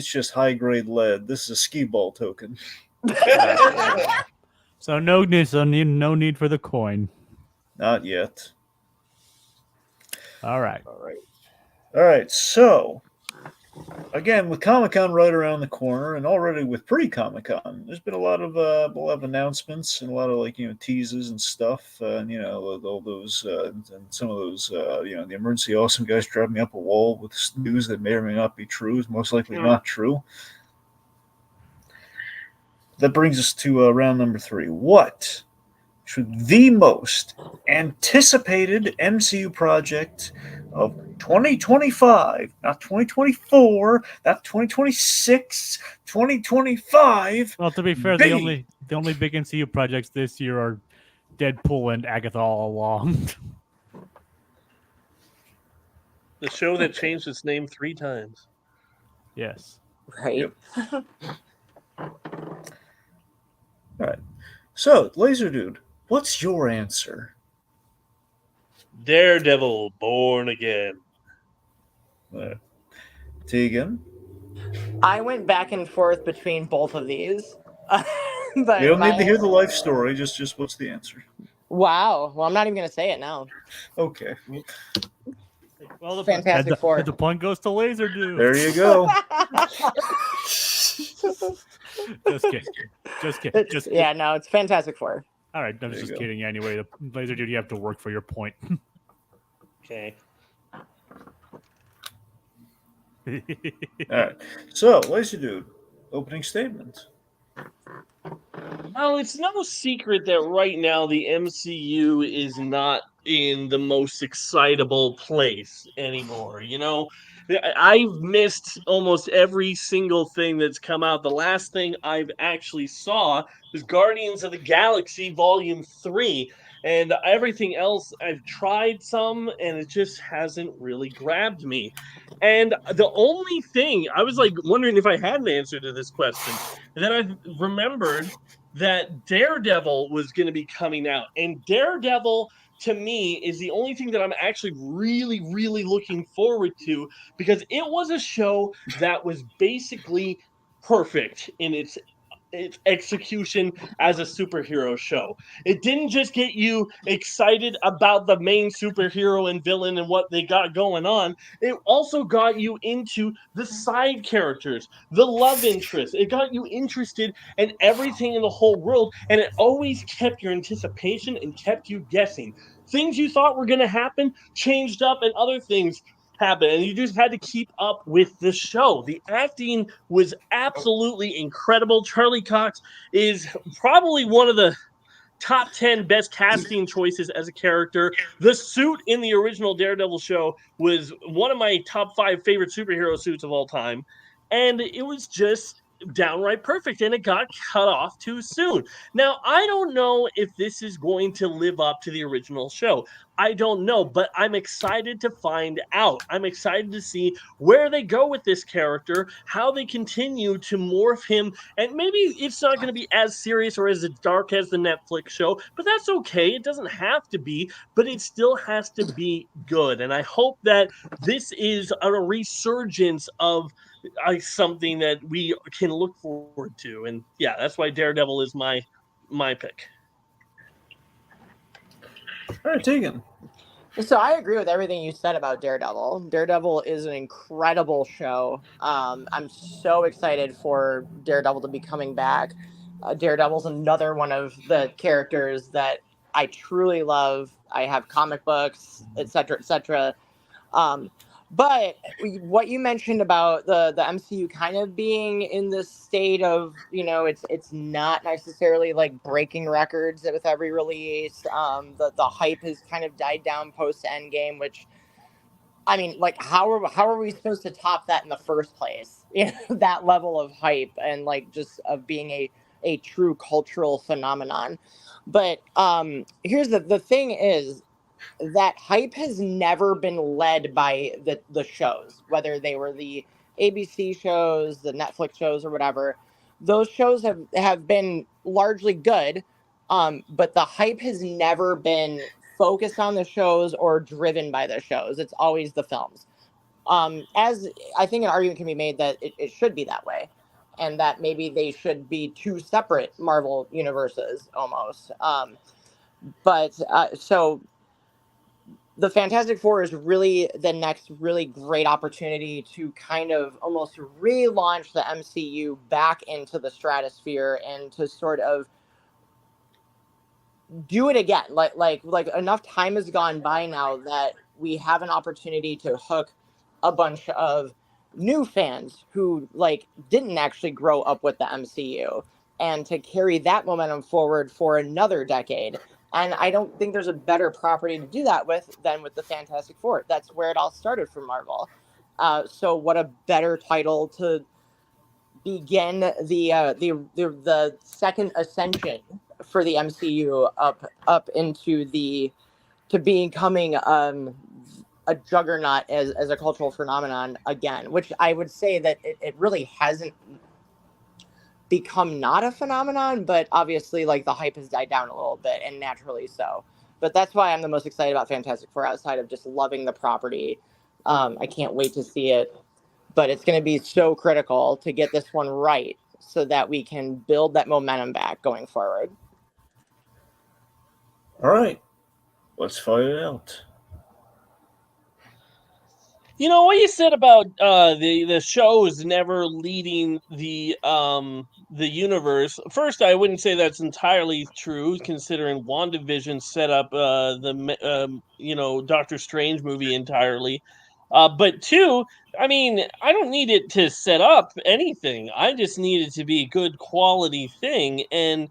just high grade lead. This is a skee ball token. So no need for the coin. Not yet. All right. All right, so again, with Comic-Con right around the corner, and already with pre-Comic-Con, there's been a lot of announcements and a lot of teases and stuff, and all those and some of those the emergency awesome guys driving me up a wall with news that may or may not be true, is most likely not true. That brings us to round number 3. What should the most anticipated MCU project of 2025, not 2024, not 2026, 2025. Well, to be fair, the only big MCU projects this year are Deadpool and Agatha all along. The show that changed its name 3 times. Yes. Right. Yep. All right. So, Lazerdude, what's your answer? Daredevil, Born Again. Tegan? I went back and forth between both of these. But You don't need to hear the life story, just what's the answer? Wow. Well, I'm not even going to say it now. Okay. Well, the Fantastic Four. The point goes to Lazerdude. There you go. Just kidding. Just kidding. Just kidding. Yeah, no, it's Fantastic Four. All right, I'm There you just go. kidding. Anyway, the Lazerdude, you have to work for your point. Okay. All right. So, Lazerdude, opening statement. Well, it's no secret that right now the MCU is not in the most excitable place anymore. You know, I've missed almost every single thing that's come out. The last thing I've actually saw was Guardians of the Galaxy Volume 3. And everything else, I've tried some, and it just hasn't really grabbed me. And the only thing, I was like wondering if I had an answer to this question. And then I remembered that Daredevil was going to be coming out. And Daredevil, to me, is the only thing that I'm actually really, really looking forward to, because it was a show that was basically perfect in its execution as a superhero show. It didn't just get you excited about the main superhero and villain and what they got going on. It also got you into the side characters, the love interest. It got you interested in everything in the whole world, and it always kept your anticipation and kept you guessing. Things you thought were going to happen changed up, and other things happen, and you just had to keep up with the show. The acting was absolutely incredible. Charlie Cox is probably one of the top 10 best casting choices as a character. The suit in the original Daredevil show was one of my top 5 favorite superhero suits of all time, and it was just downright perfect, and it got cut off too soon. Now, I don't know if this is going to live up to the original show. I don't know, but I'm excited to find out. I'm excited to see where they go with this character, how they continue to morph him, and maybe it's not going to be as serious or as dark as the Netflix show, but that's okay. It doesn't have to be, but it still has to be good. And I hope that this is a resurgence of something that we can look forward to. And yeah, that's why Daredevil is my pick. All right, Tegan. So I agree with everything you said about Daredevil. Daredevil is an incredible show. I'm so excited for Daredevil to be coming back. Daredevil's another one of the characters that I truly love. I have comic books, etc., etc. But what you mentioned about the MCU kind of being in this state of, it's not necessarily like breaking records with every release. The hype has kind of died down post Endgame, which, I mean, like, how are we supposed to top that in the first place? That level of hype and like just of being a true cultural phenomenon. But here's the thing is, that hype has never been led by the shows, whether they were the ABC shows, the Netflix shows, or whatever. Those shows have been largely good, but the hype has never been focused on the shows or driven by the shows. It's always the films. As I think an argument can be made that it should be that way, and that maybe they should be two separate Marvel universes almost. So the Fantastic Four is really the next really great opportunity to kind of almost relaunch the MCU back into the stratosphere and to sort of do it again. Like enough time has gone by now that we have an opportunity to hook a bunch of new fans who like didn't actually grow up with the MCU, and to carry that momentum forward for another decade. And I don't think there's a better property to do that with than with the Fantastic Four. That's where it all started for Marvel. So what a better title to begin the second ascension for the MCU up into to becoming a juggernaut as a cultural phenomenon again, which I would say that it really hasn't become not a phenomenon, but obviously like the hype has died down a little bit, and naturally so. But that's why I'm the most excited about Fantastic Four, outside of just loving the property. I can't wait to see it, but it's going to be so critical to get this one right so that we can build that momentum back going forward. All right, let's find it out. You know what you said about the shows never leading the universe. First, I wouldn't say that's entirely true, considering WandaVision set up the Doctor Strange movie entirely. But two, I mean, I don't need it to set up anything. I just need it to be a good quality thing. And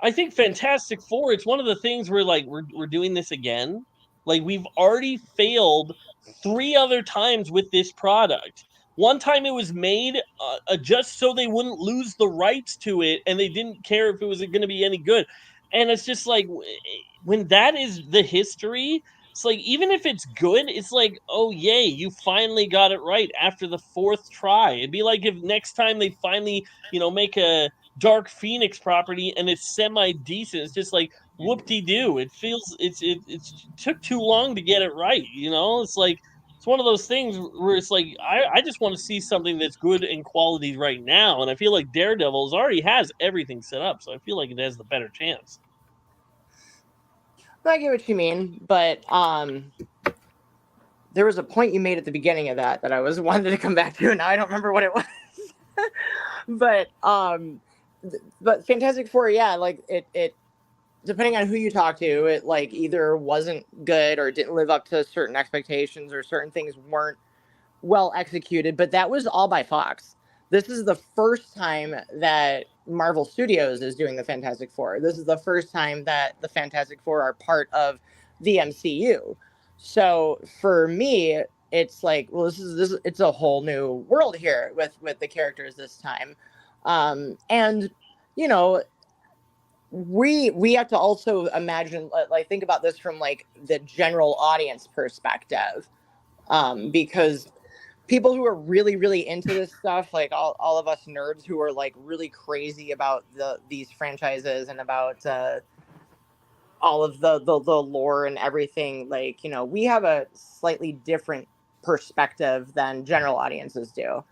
I think Fantastic Four, it's one of the things where like we're doing this again. Like, we've already failed 3 other times with this product. One time it was made just so they wouldn't lose the rights to it, and they didn't care if it was going to be any good. And it's just like, when that is the history, it's like, even if it's good, it's like, oh, yay, you finally got it right after the 4th try. It'd be like if next time they finally, make a Dark Phoenix property and it's semi-decent. It's just like, whoop-de-doo. It feels, it took too long to get it right, It's like, it's one of those things where it's like, I just want to see something that's good in quality right now. And I feel like Daredevil already has everything set up. So I feel like it has the better chance. I get what you mean, but there was a point you made at the beginning of that I was wanted to come back to, and now I don't remember what it was. But Fantastic Four, yeah, like it depending on who you talk to, it like either wasn't good or didn't live up to certain expectations, or certain things weren't well executed. But that was all by Fox. This is the first time that Marvel Studios is doing the Fantastic Four. This is the first time that the Fantastic Four are part of the MCU. So for me, it's like, well, it's a whole new world here with the characters this time. And we have to also imagine, like, think about this from like the general audience perspective, because people who are really, really into this stuff, like all of us nerds who are like really crazy about these franchises and about all of the lore and everything, like, we have a slightly different perspective than general audiences do.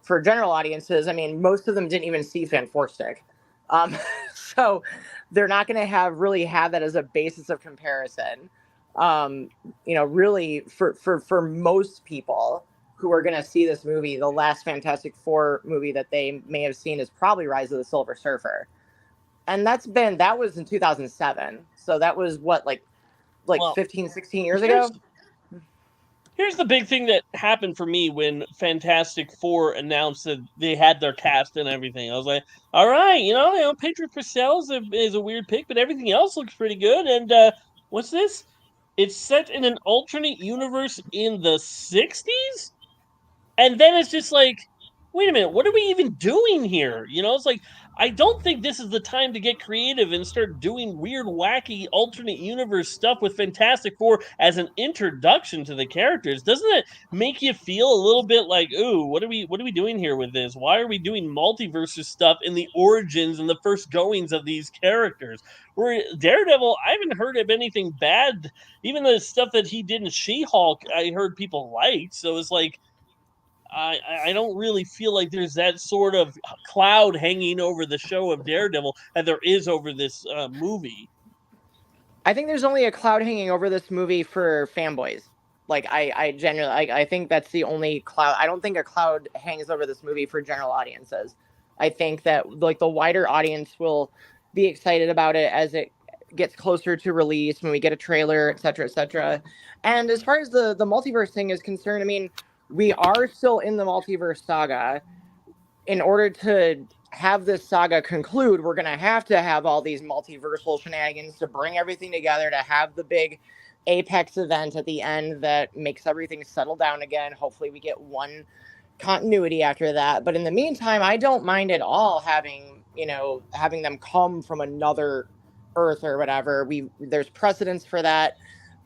For general audiences, I mean, most of them didn't even see Fantastic. So they're not going to really have that as a basis of comparison. Really for most people who are going to see this movie, the last Fantastic Four movie that they may have seen is probably Rise of the Silver Surfer. And that was in 2007. So that was what, like 15, 16 years ago? Here's the big thing that happened for me when Fantastic Four announced that they had their cast and everything. I was like, all right, Pedro Pascal is a weird pick, but everything else looks pretty good. And what's this? It's set in an alternate universe in the 60s? And then it's just like, wait a minute, what are we even doing here? It's like, I don't think this is the time to get creative and start doing weird, wacky, alternate universe stuff with Fantastic Four as an introduction to the characters. Doesn't it make you feel a little bit like, ooh, what are we doing here with this? Why are we doing multiverse stuff in the origins and the first goings of these characters? Where Daredevil, I haven't heard of anything bad. Even the stuff that he did in She-Hulk, I heard people liked. So it's like, I don't really feel like there's that sort of cloud hanging over the show of Daredevil that there is over this movie. I think there's only a cloud hanging over this movie for fanboys. Like, I genuinely, I think that's the only cloud. I don't think a cloud hangs over this movie for general audiences. I think that, like, the wider audience will be excited about it as it gets closer to release, when we get a trailer, et cetera, et cetera. And as far as the multiverse thing is concerned, I mean, we are still in the multiverse saga. In order to have this saga conclude, we're going to have all these multiversal shenanigans to bring everything together, to have the big apex event at the end that makes everything settle down again. Hopefully we get one continuity after that. But in the meantime, I don't mind at all having them come from another Earth or whatever. There's precedence for that.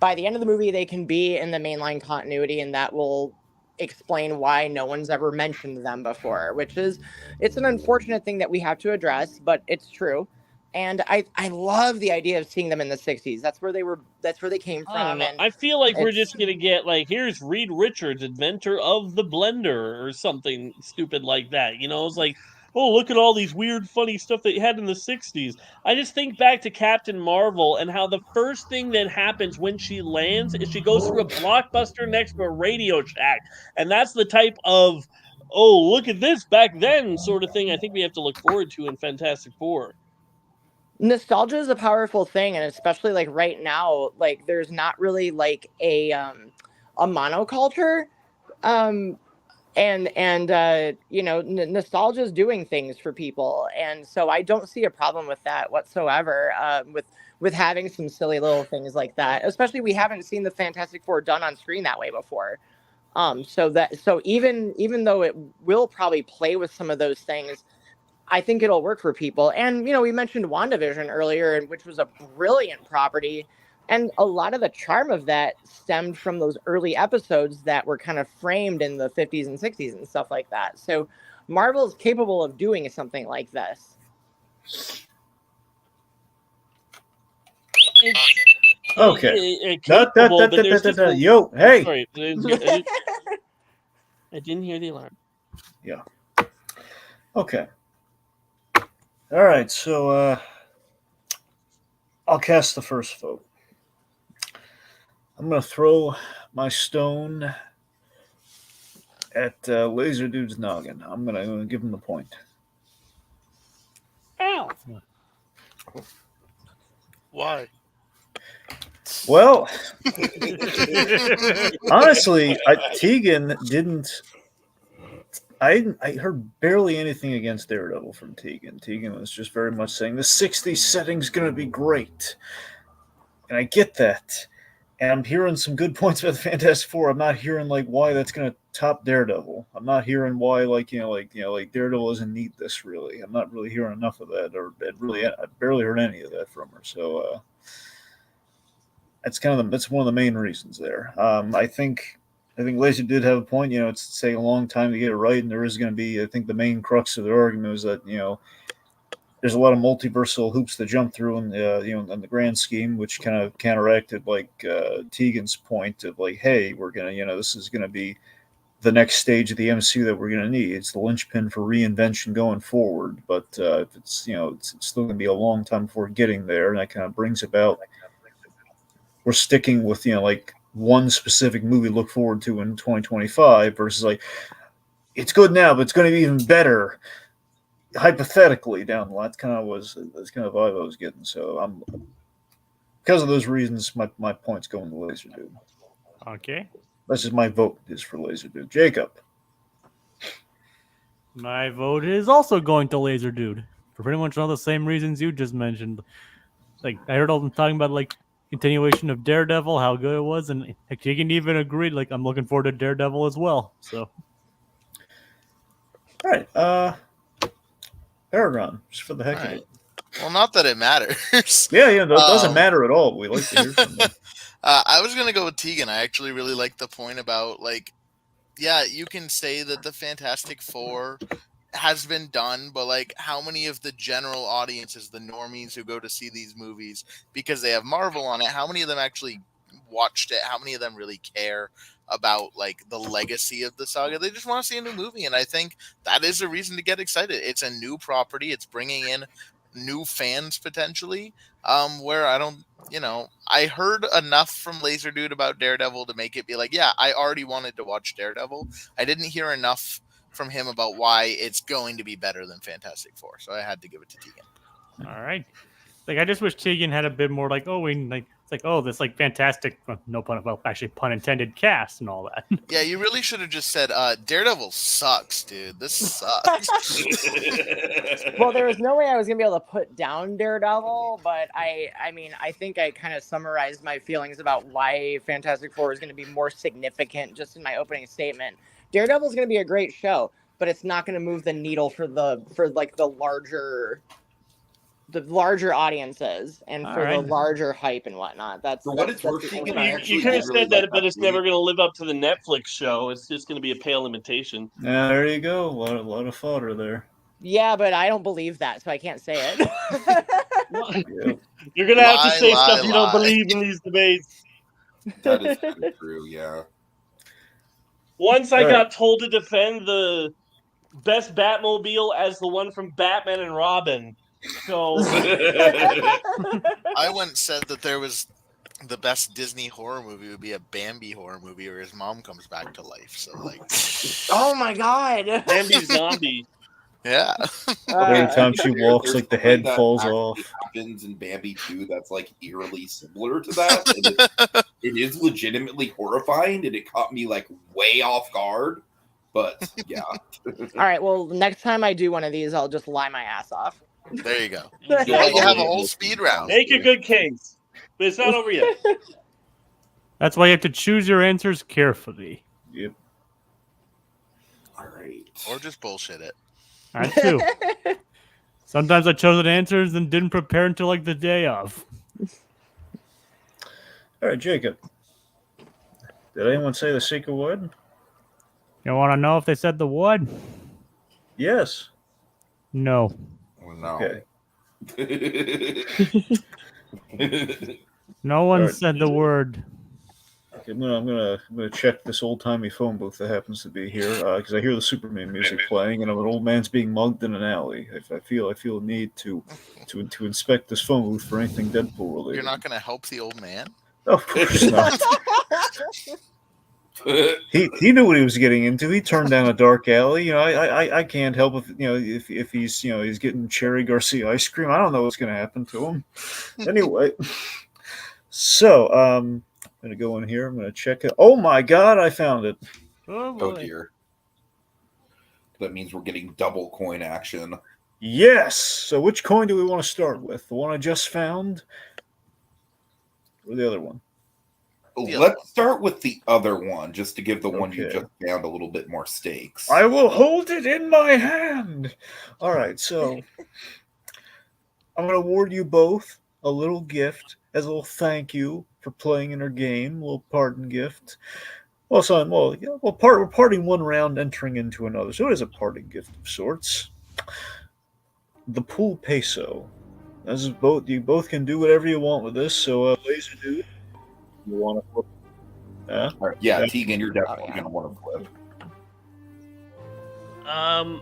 By the end of the movie, they can be in the mainline continuity, and that will explain why no one's ever mentioned them before, it's an unfortunate thing that we have to address, but it's true. And I love the idea of seeing them in the 60s. That's where they came from. And I feel like we're just gonna get, like, here's Reed Richards, inventor of the blender, or something stupid like that. It's like, oh, look at all these weird, funny stuff that you had in the 60s. I just think back to Captain Marvel and how the first thing that happens when she lands is she goes through a blockbuster next to a Radio Shack. And that's the type of, oh, look at this back then sort of thing I think we have to look forward to in Fantastic Four. Nostalgia is a powerful thing, and especially, like, right now, like, there's not really, like, a monoculture. and nostalgia is doing things for people, and so I don't see a problem with that whatsoever. With having some silly little things like that, especially we haven't seen the Fantastic Four done on screen that way before. So even though it will probably play with some of those things, I think it'll work for people. And we mentioned WandaVision earlier, which was a brilliant property. And a lot of the charm of that stemmed from those early episodes that were kind of framed in the 50s and 60s and stuff like that. So Marvel is capable of doing something like this. Okay. Capable, but there's just Yo, hey. Sorry, I didn't hear the alarm. Yeah. Okay. All right. So I'll cast the first vote. I'm going to throw my stone at Lazerdude's noggin. I'm going to give him the point. Ow! Why? Well, honestly, Tegan didn't. I heard barely anything against Daredevil from Tegan. Tegan was just very much saying the 60s setting's going to be great, and I get that. And I'm hearing some good points about the Fantastic Four. I'm not hearing why that's going to top Daredevil. I'm not hearing why Daredevil doesn't need this really. I'm not really hearing enough of that, or I barely heard any of that from her. So that's one of the main reasons there. I think Laser did have a point. It's taking a long time to get it right, and there is going to be. I think the main crux of their argument is that there's a lot of multiversal hoops to jump through in the grand scheme, which kind of counteracted Tegan's point of hey, we're gonna this is gonna be the next stage of the MCU that we're gonna need. It's the linchpin for reinvention going forward, but it's it's still gonna be a long time before getting there, and that kind of brings about we're sticking with one specific movie to look forward to in 2025 versus it's good now, but it's going to be even better hypothetically down the line. That's kind of vibe I was getting. So because of those reasons, my point's going to Lazerdude. Okay. That's just my vote is for Lazerdude. Jacob. My vote is also going to Lazerdude for pretty much all the same reasons you just mentioned. I heard all them talking about continuation of Daredevil, how good it was, and Tegan even agreed. I'm looking forward to Daredevil as well. So, all right, Aragon, just for the heck of it. Well, not that it matters. Yeah, that doesn't matter at all. We like to hear from them. I was gonna go with Tegan. I actually really like the point about you can say that the Fantastic Four has been done, but how many of the general audiences, the normies who go to see these movies because they have Marvel on it, how many of them actually watched it? How many of them really care about the legacy of the saga? They just want to see a new movie, and I think that is a reason to get excited. It's a new property. It's bringing in new fans potentially, where I heard enough from Lazerdude about Daredevil to make it be I already wanted to watch Daredevil. I didn't hear enough from him about why it's going to be better than Fantastic Four, so I had to give it to Tegan. All right. I just wish Tegan had a bit more this fantastic, no pun, well, actually pun intended, cast and all that. Yeah, you really should have just said, Daredevil sucks, dude. This sucks. Well, there was no way I was going to be able to put down Daredevil, but I think I kind of summarized my feelings about why Fantastic Four is going to be more significant just in my opening statement. Daredevil is going to be a great show, but it's not going to move the needle for the larger audiences and for the larger hype and whatnot. You could have said that, but it's never going to live up to the Netflix show. It's just going to be a pale imitation. Yeah, there you go. A lot of fodder there. Yeah, but I don't believe that, so I can't say it. You're going to have to say stuff you don't believe in these debates. That is true, yeah. Once I got told to defend the best Batmobile as the one from Batman and Robin. So I once said that there was the best Disney horror movie would be a Bambi horror movie where his mom comes back to life. So oh my god. Bambi zombie. Yeah. Every time she walks, the head falls off. Happens in Bambi 2 that's eerily similar to that. And it is legitimately horrifying, and it caught me way off guard. But yeah. All right. Well, next time I do one of these, I'll just lie my ass off. There you go. Yeah. You have a whole speed round. Make a good case. But it's not over yet. That's why you have to choose your answers carefully. Yep. All right. Or just bullshit it. I too. Sometimes I chose answers and didn't prepare until like the day of. All right, Jacob. Did anyone say the secret word? You want to know if they said the word? Yes. No. No. Okay. No one Alright. said the word. Okay, I'm gonna check this old timey phone booth that happens to be here because I hear the Superman music playing, and an old man's being mugged in an alley. I feel a need to inspect this phone booth for anything Deadpool related. You're not going to help the old man? Of course not. He knew what he was getting into. He turned down a dark alley. You know, I can't help if he's he's getting Cherry Garcia ice cream. I don't know what's going to happen to him. Anyway, so I'm going to go in here. I'm going to check it. Oh my God, I found it. Oh dear. That means we're getting double coin action. Yes. So which coin do we want to start with? The one I just found, or the other one? Let's start with the other one, just to give the one you Okay. just found a little bit more stakes. I will hold it in my hand. All right, so I'm going to award you both a little gift as a little thank you for playing in our game, a little parting gift. Well, son, we're parting one round, entering into another, so it is a parting gift of sorts. The pool peso. This is both. You both can do whatever you want with this. So, Lazerdude, you want to flip? All right. Yeah, Tegan, you're definitely Oh, yeah. going to want to flip. I'm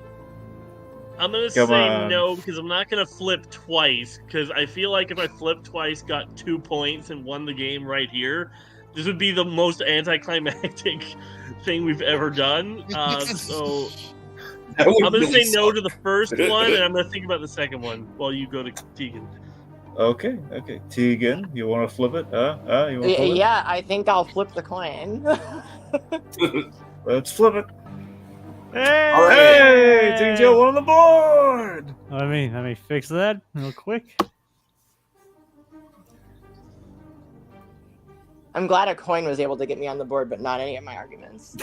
gonna Come say on. no because I'm not gonna flip twice. Because I feel like if I flip twice, got 2 points and won the game right here, this would be the most anticlimactic thing we've ever done. So That would I'm gonna really say no suck. to the first one, and I'm gonna think about the second one while you go to Tegan. Okay. Tegan, you want to flip it? You want to flip it? Yeah, I think I'll flip the coin. Let's flip it. Hey! All right. Hey, Tegan's got one on the board. Let me fix that real quick. I'm glad a coin was able to get me on the board, but not any of my arguments.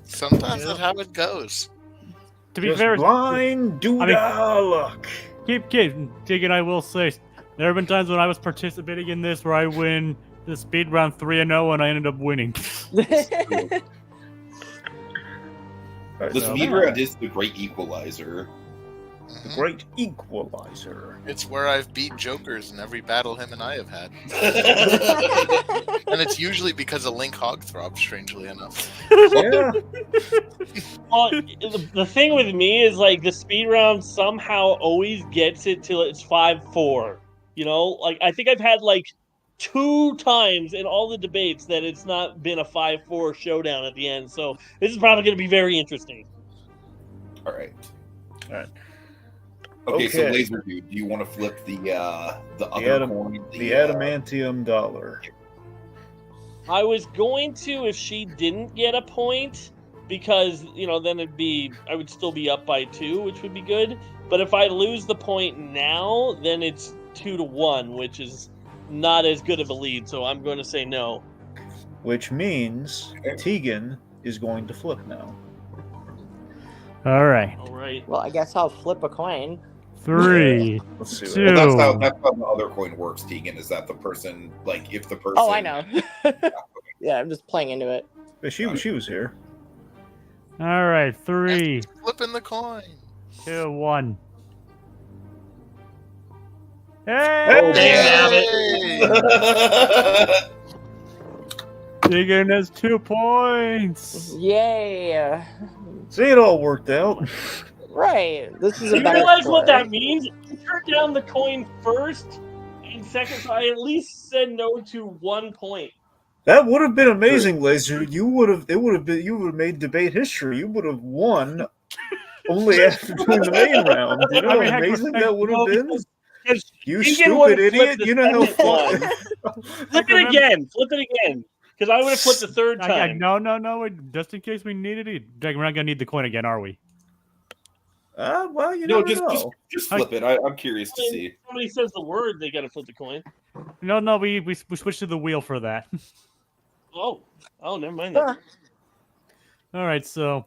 Sometimes that's how it goes. To be Just fair, blind doodah luck. keep Tegan, I will say, there have been times when I was participating in this where I win the speed round 3-0 and I ended up winning. The So, speed round is the great equalizer. the great equalizer. It's where I've beat Jokers in every battle him and I have had. And it's usually because of Link Hogthrob, strangely enough. Yeah. Well, the thing with me is like the speed round somehow always gets it till it's 5-4. You know, like I think I've had like 2 times in all the debates that it's not been a 5-4 showdown at the end. So this is probably going to be very interesting. All right. All right. Okay, so Okay. Lazerdude, do you want to flip the other coin? The adamantium dollar. I was going to if she didn't get a point because, you know, then I would still be up by 2, which would be good. But if I lose the point now, then it's 2-1, which is not as good of a lead. So I'm going to say no. Which means Tegan is going to flip now. All right. All right. Well, I guess I'll flip a coin. 3, Let's see. Two. What Well, that's how the other coin works, Tegan, is that the person, like, if the person... Oh, I know. Yeah, I'm just playing into it. she was here. all right. 3, Flipping the coin. 2, 1. Oh, Hey! Hey! Tegan has 2 points. Yay! See, it all worked out. Right. This is Do a you better realize score. what that means? You turned down the coin first and second, so I at least said no to 1 point. That would have been amazing, Laser. You would have made debate history. You would have won only after doing the main round. You know I how mean, heck, amazing that would have been? Because You Tegan would've stupid flipped idiot. the You know how second fun. Flip it again. Flip it again. Because I would have flipped the third time. No. Just in case we needed it. Dragon, we're not going to need the coin again, are we? Well, you No, never know. just flip it. I'm curious to see. If somebody says the word, they got to flip the coin. No, we switched to the wheel for that. Oh, never mind that. All right, so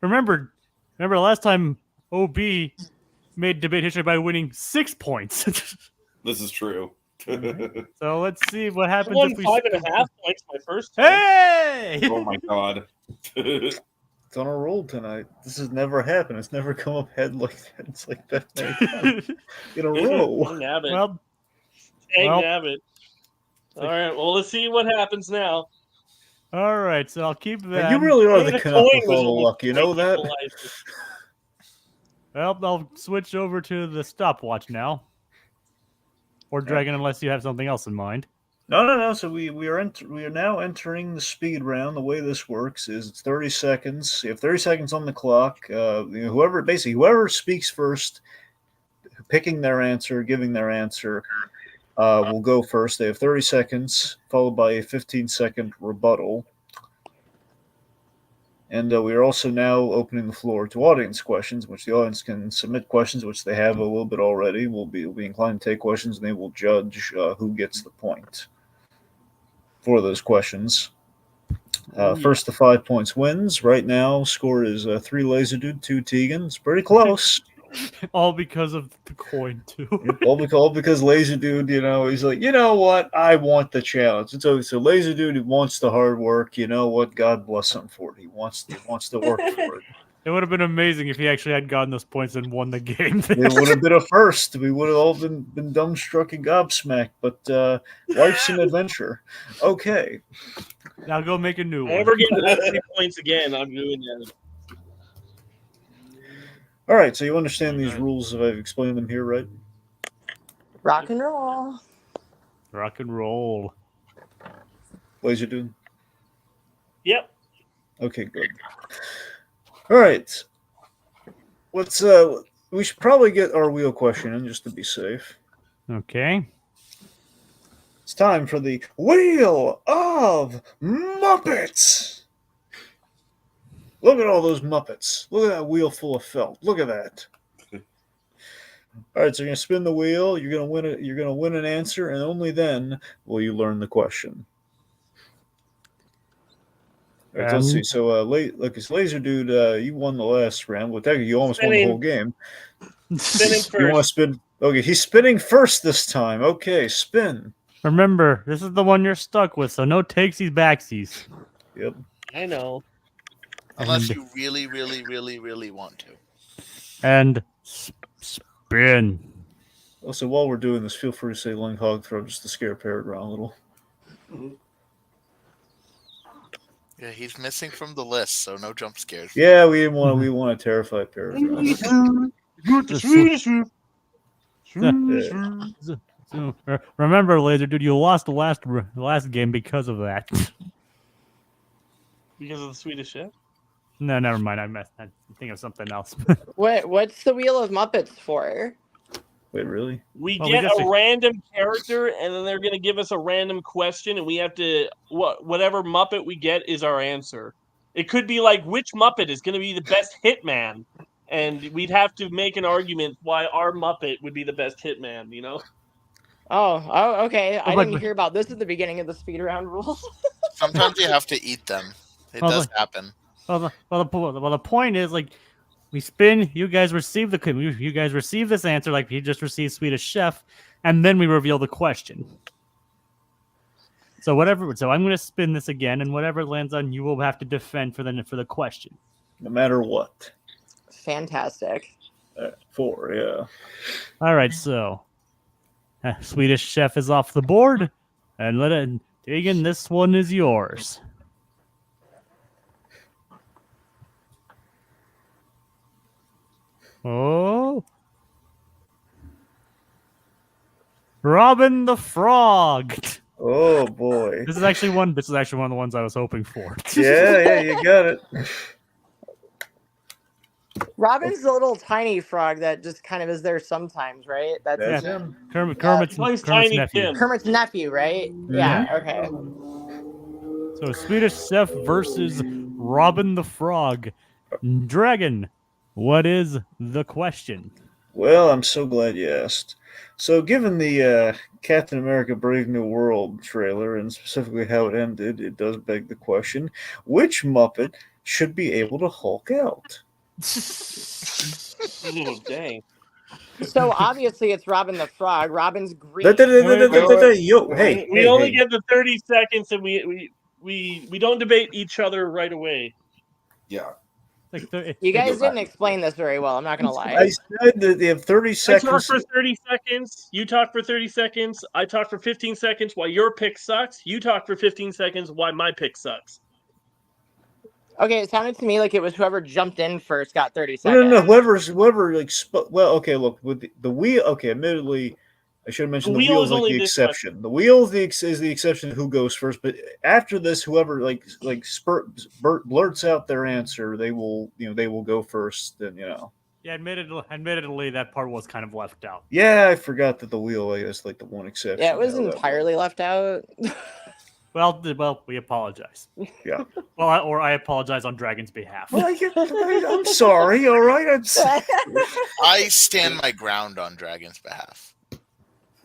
remember the last time OB made debate history by winning 6 points. This is true. So let's see what happens I won if we 5.5 points my first time. Hey! Oh my god. It's on a roll tonight. This has never happened. It's never come up head like that. It's like that many times in a row. Well, Nabbit. All right, well, let's see what happens now. all right, so I'll keep that. You really are the The Canuck coin with was all the almost luck. You know that? equalizer. Well, I'll switch over to the stopwatch now. Or Dragon, unless you have something else in mind. No. So we are now entering the speed round. The way this works is it's 30 seconds. You have 30 seconds on the clock. Whoever speaks first, picking their answer, giving their answer, will go first. They have 30 seconds, followed by a 15-second rebuttal. And we are also now opening the floor to audience questions, which the audience can submit questions, which they have a little bit already. We'll be inclined to take questions, and they will judge who gets the point for those questions. First to 5 points wins. Right now, score is 3 Lazerdude, 2 Tegan. It's pretty close. All because of the coin, too. all because Lazerdude, he's like, you know what? I want the challenge. And so Lazerdude wants the hard work. You know what? God bless him for it. He wants to work for it. It would have been amazing if he actually had gotten those points and won the game. It would have been a first. We would have all been dumbstruck and gobsmacked. But life's an adventure. Okay. Now go make a new one. If I ever get 3 points again, I'm doing that. All right, so you understand these rules if I've explained them here, right? Rock and roll. Rock and roll. Lazerdude? Yep. Okay, good. All right. Let's we should probably get our wheel question in just to be safe. Okay. It's time for the Wheel of Muppets. Look at all those Muppets. Look at that wheel full of felt. Look at that. All right, so you're gonna spin the wheel. You're gonna win an answer, and only then will you learn the question. All right, let's see. So, it's Lazerdude. You won the last round. Well, technically, you almost won the whole game. Spinning first. You want to spin? Okay, he's spinning first this time. Okay, spin. Remember, this is the one you're stuck with, so no takesies backsies. Yep. I know. Unless you really, really, really, really want to. And spin. Also, while we're doing this, feel free to say Ling Hog Throw just to scare Peregrine a little. Yeah, he's missing from the list, so no jump scares. Yeah, we want to terrify Peregrine. So, remember, Lazerdude, you lost the last game because of that. Because of the Swedish chef? No, never mind. I'm thinking of something else. What's the Wheel of Muppets for? Wait, really? We get a random character, and then they're going to give us a random question, and we have to whatever Muppet we get is our answer. It could be like, which Muppet is going to be the best hitman? And we'd have to make an argument why our Muppet would be the best hitman, you know? Oh, okay. I didn't hear about this at the beginning of the speed round rules. Sometimes you have to eat them. It does happen. Well, the point is, like, we spin. You guys receive this answer, like you just received Swedish Chef, and then we reveal the question. So I'm going to spin this again, and whatever it lands on, you will have to defend for the question, no matter what. Fantastic. 4, yeah. All right, so Swedish Chef is off the board, and Tegan, this one is yours. Oh, Robin the Frog. Oh boy, this is actually one of the ones I was hoping for. Yeah, you got it. Robin's the little tiny frog that just kind of is there sometimes, right? That's him. Kermit's nephew. Kermit's nephew, right? Mm-hmm. Yeah. Okay. So Swedish Chef versus Robin the Frog. Dragon, what is the question? Well, I'm so glad you asked. So, given the Captain America Brave New World trailer, and specifically how it ended, it does beg the question, which Muppet should be able to Hulk out? Oh, dang. So obviously it's Robin the Frog. Robin's green. Yo, hey, We only get the 30 seconds, and we don't debate each other right away. Yeah. You guys didn't explain this very well. I'm not gonna lie. I said that they have 30 I seconds. talk for 30 seconds. You talk for 30 seconds. I talk for 15 seconds while your pick sucks. You talk for 15 seconds while my pick sucks. Okay, it sounded to me like it was whoever jumped in first got 30 seconds. No. Whoever like. Well, okay. Look, with the wheel. Okay, admittly, I should have mentioned the wheel is like the exception. The wheel is the exception to who goes first. But after this, whoever blurts out their answer, they will go first. And Yeah, admittedly, that part was kind of left out. Yeah, I forgot that the wheel is like the one exception. Yeah, it was entirely left out. Well, we apologize. Yeah. Or I apologize on Dragon's behalf. Well, I'm sorry. All right, I stand my ground on Dragon's behalf.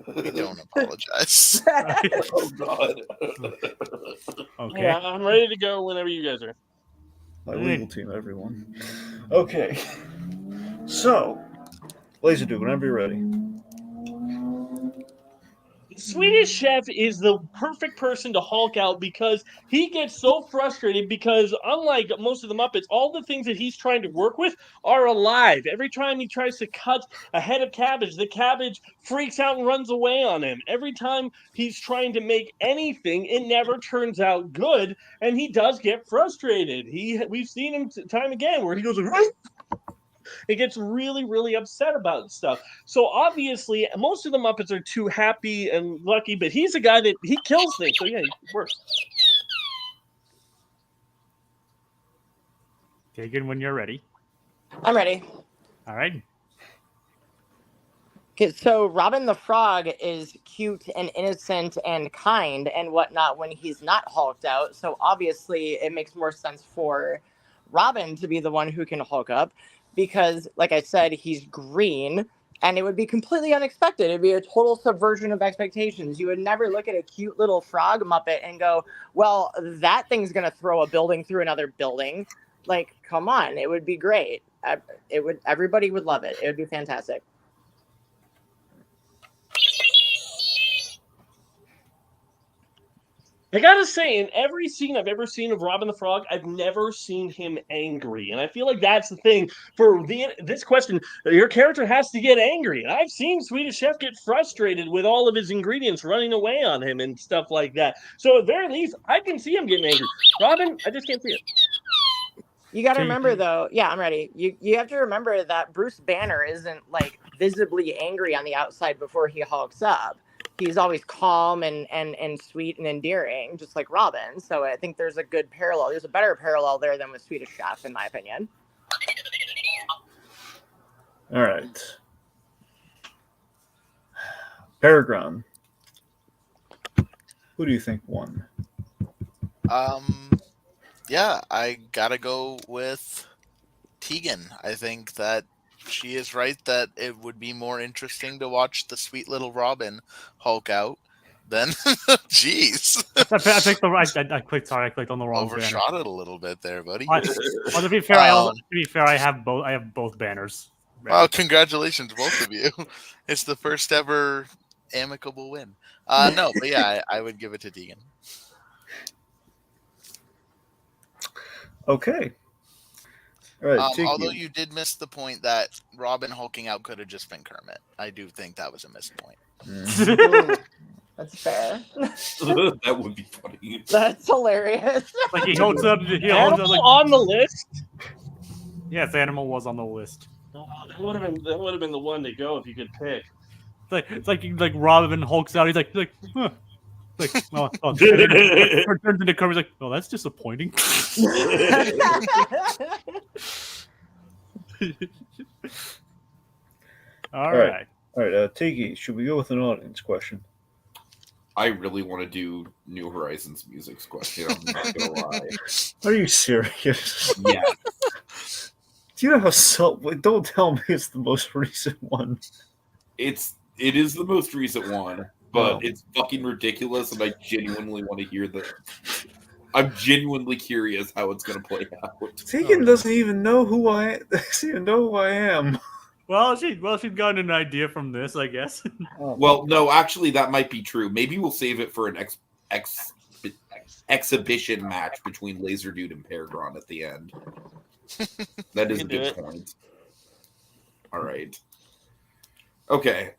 We don't apologize. Oh God. Okay. Yeah, I'm ready to go whenever you guys are. My legal team, everyone. Okay. So, Lazerdude, whenever you're ready. Swedish Chef is the perfect person to Hulk out because he gets so frustrated because unlike most of the Muppets, all the things that he's trying to work with are alive. Every time he tries to cut a head of cabbage, the cabbage freaks out and runs away on him. Every time he's trying to make anything, it never turns out good, and he does get frustrated. We've seen him time again where he goes like, it gets really, really upset about stuff. So obviously, most of the Muppets are too happy and lucky, but he's a guy that he kills things. So yeah, it works. Tegan, when you're ready. I'm ready. All right. Okay, so Robin the Frog is cute and innocent and kind and whatnot when he's not hulked out. So obviously, it makes more sense for Robin to be the one who can hulk up. Because, like I said, he's green, and it would be completely unexpected. It'd be a total subversion of expectations. You would never look at a cute little frog Muppet and go, well, that thing's going to throw a building through another building. Like, come on. It would be great. Everybody would love it. It would be fantastic. I gotta say, in every scene I've ever seen of Robin the Frog, I've never seen him angry. And I feel like that's the thing for this question. Your character has to get angry. And I've seen Swedish Chef get frustrated with all of his ingredients running away on him and stuff like that. So at the very least, I can see him getting angry. Robin, I just can't see it. You got to remember, though. Yeah, I'm ready. You have to remember that Bruce Banner isn't like visibly angry on the outside before he hulks up. He's always calm and sweet and endearing, just like Robin. So I think there's a good parallel. There's a better parallel there than with Swedish Chef, in my opinion. All right. Peregrine. Who do you think won? Yeah, I gotta go with Tegan. I think that she is right that it would be more interesting to watch the sweet little Robin Hulk out than jeez. I clicked on the wrong Overshot banner. it a little bit there, buddy. Well, to be fair, I have both banners. Well, congratulations, both of you. It's the first ever amicable win. No, but yeah, I would give it to Tegan. Okay. All right, although you did miss the point that Robin hulking out could have just been Kermit. I do think that was a missed point. That's fair. That would be funny. That's hilarious. Like he holds up. Animal on the list. Yes, Animal was on the list. Oh, that would have been the one to go if you could pick. It's like Robin hulks out. He's like, huh. Turns into Kermit. He's like, oh, that's disappointing. All right. All right, Tiki, should we go with an audience question? I really want to do New Horizons music's question. I'm not gonna lie. Are you serious? Yeah. Do you know how don't tell me it's the most recent one. It is the most recent one, but it's fucking ridiculous, and I genuinely want to hear I'm genuinely curious how it's gonna play out. Tegan doesn't even know who I am. Well, she's gotten an idea from this, I guess. Well, no, actually, that might be true. Maybe we'll save it for an exhibition match between Lazerdude and Paragon at the end. That is a good point. All right. Okay.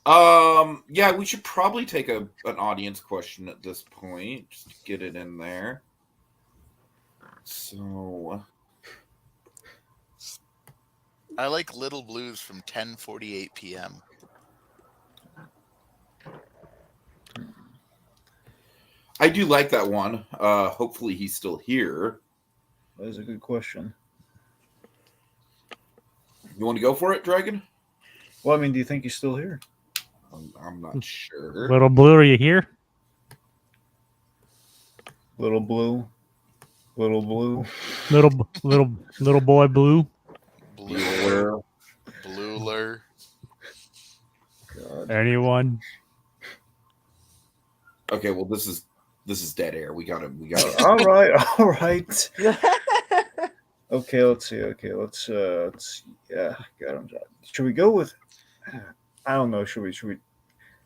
Yeah, we should probably take an audience question at this point, just to get it in there. So I like Little Blues from 10:48 p.m. I do like that one. Hopefully he's still here. That is a good question. You want to go for it, Dragon? Well, I mean, do you think he's still here? I'm not sure. Little Blue, are you here? Little Blue. Little boy Blue. Blueler. God. Anyone? Okay, well this is dead air. We got him. All right. Okay, let's see. Okay, let's yeah, got him. Should we go with? I don't know. Should we?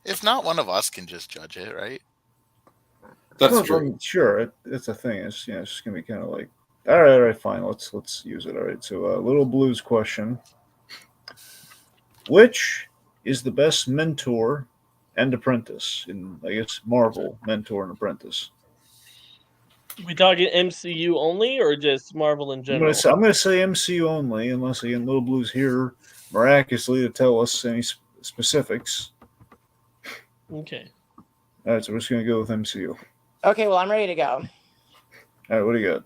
If not, one of us can just judge it, right? That's true. Sure, it's a thing. It's just gonna be kind of like, all right, fine. Let's use it. All right. So, Little Blue's question: which is the best mentor and apprentice in, I guess, Marvel mentor and apprentice? We talking MCU only or just Marvel in general? I'm gonna say MCU only, unless again Little Blue's here miraculously to tell us any specifics. Okay. All right, so we're just gonna go with MCU. Okay, well, I'm ready to go. All right, what do you got?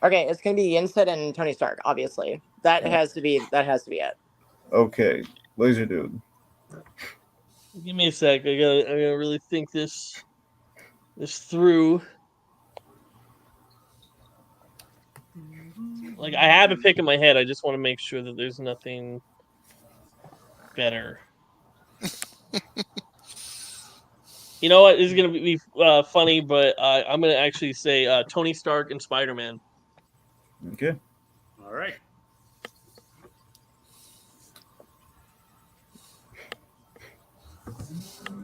Okay, it's gonna be Yinset and Tony Stark, obviously. That has to be it. Okay, Lazerdude. Give me a sec. I gotta really think this through. Like, I have a pick in my head. I just want to make sure that there's nothing better. You know what? This is going to be funny, but I'm going to actually say Tony Stark and Spider-Man. Okay. All right.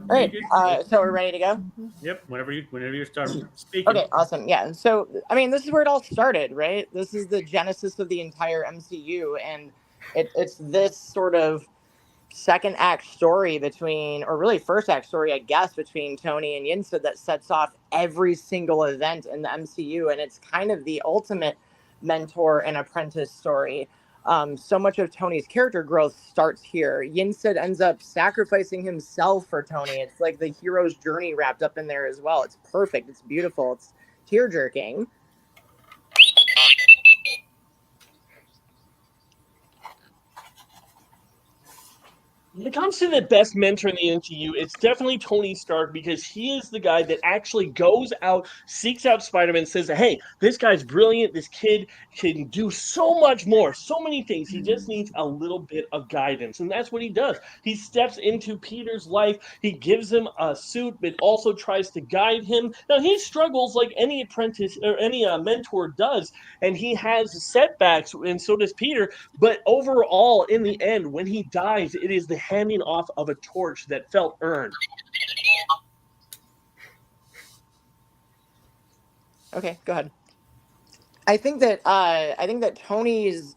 All right, so we're ready to go? Yep, whenever you start speaking. Okay, awesome. Yeah, so, I mean, this is where it all started, right? This is the genesis of the entire MCU, and it's this sort of second act story between, or really first act story, I guess, between Tony and Yinsa that sets off every single event in the MCU, and it's kind of the ultimate mentor and apprentice story. So much of Tony's character growth starts here. Yinsa ends up sacrificing himself for Tony. It's like the hero's journey wrapped up in there as well. It's perfect. It's beautiful. It's tear-jerking. When it comes to the best mentor in the MCU, it's definitely Tony Stark, because he is the guy that actually goes out, seeks out Spider-Man, says, hey, this guy's brilliant. This kid can do so much more, so many things. He just needs a little bit of guidance, and that's what he does. He steps into Peter's life. He gives him a suit, but also tries to guide him. Now, he struggles like any apprentice or any mentor does, and he has setbacks, and so does Peter. But overall, in the end, when he dies, it is the handing off of a torch that felt earned. Okay, go ahead. I think that Tony's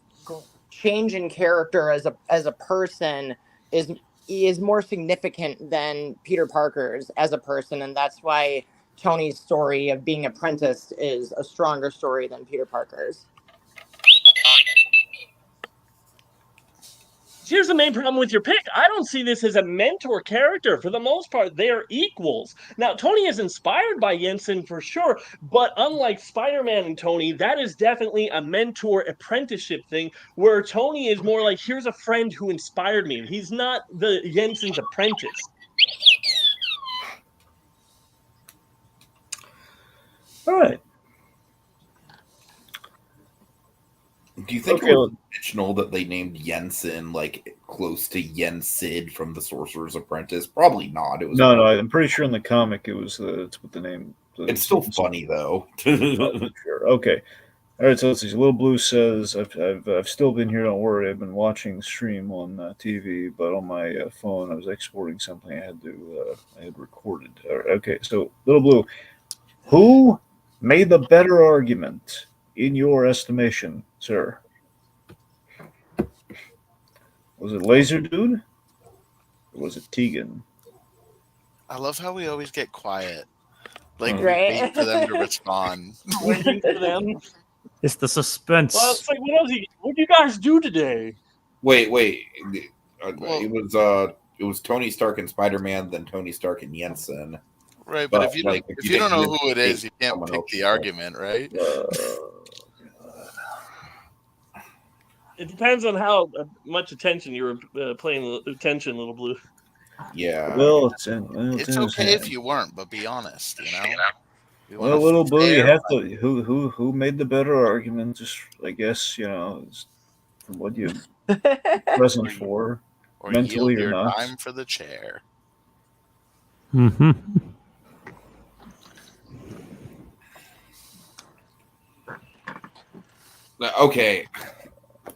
change in character as a person is more significant than Peter Parker's as a person, and that's why Tony's story of being apprenticed is a stronger story than Peter Parker's. Here's the main problem with your pick. I don't see this as a mentor character. For the most part, they are equals. Now, Tony is inspired by Jensen for sure, but unlike Spider-Man and Tony, that is definitely a mentor apprenticeship thing, where Tony is more like, here's a friend who inspired me. He's not the Jensen's apprentice. All right. Do you think Okay, it was intentional that they named Jensen like close to Yensid from the Sorcerer's Apprentice? Probably not. It was No, I'm pretty sure in the comic it's what the name. It's still funny though. Sure. Okay. All right. So let's see. Little Blue says, "I've still been here. Don't worry. I've been watching the stream on TV, but on my phone, I was exporting something I had recorded." All right, okay. So Little Blue, who made the better argument in your estimation, sir? Was it Lazerdude? Or was it Tegan? I love how we always get quiet. Like, we Right. wait for them to respond. Waiting for them. It's the suspense. Well, it's like, what do you guys do today? Wait. Well- It was Tony Stark and Spider-Man, then Tony Stark and Jensen. Right, but if you like, if you don't know didn't who it is, you can't someone pick else, the argument, right? It depends on how much attention you were paying attention, Little Blue. Yeah. Well, It's okay if you weren't, but be honest, you know. We wanna Well, Little Blue, you fair- have to. Who made the better argument? Just, I guess, from what you present for. or mentally yield or your not. time for the chair. Mm-hmm. Okay.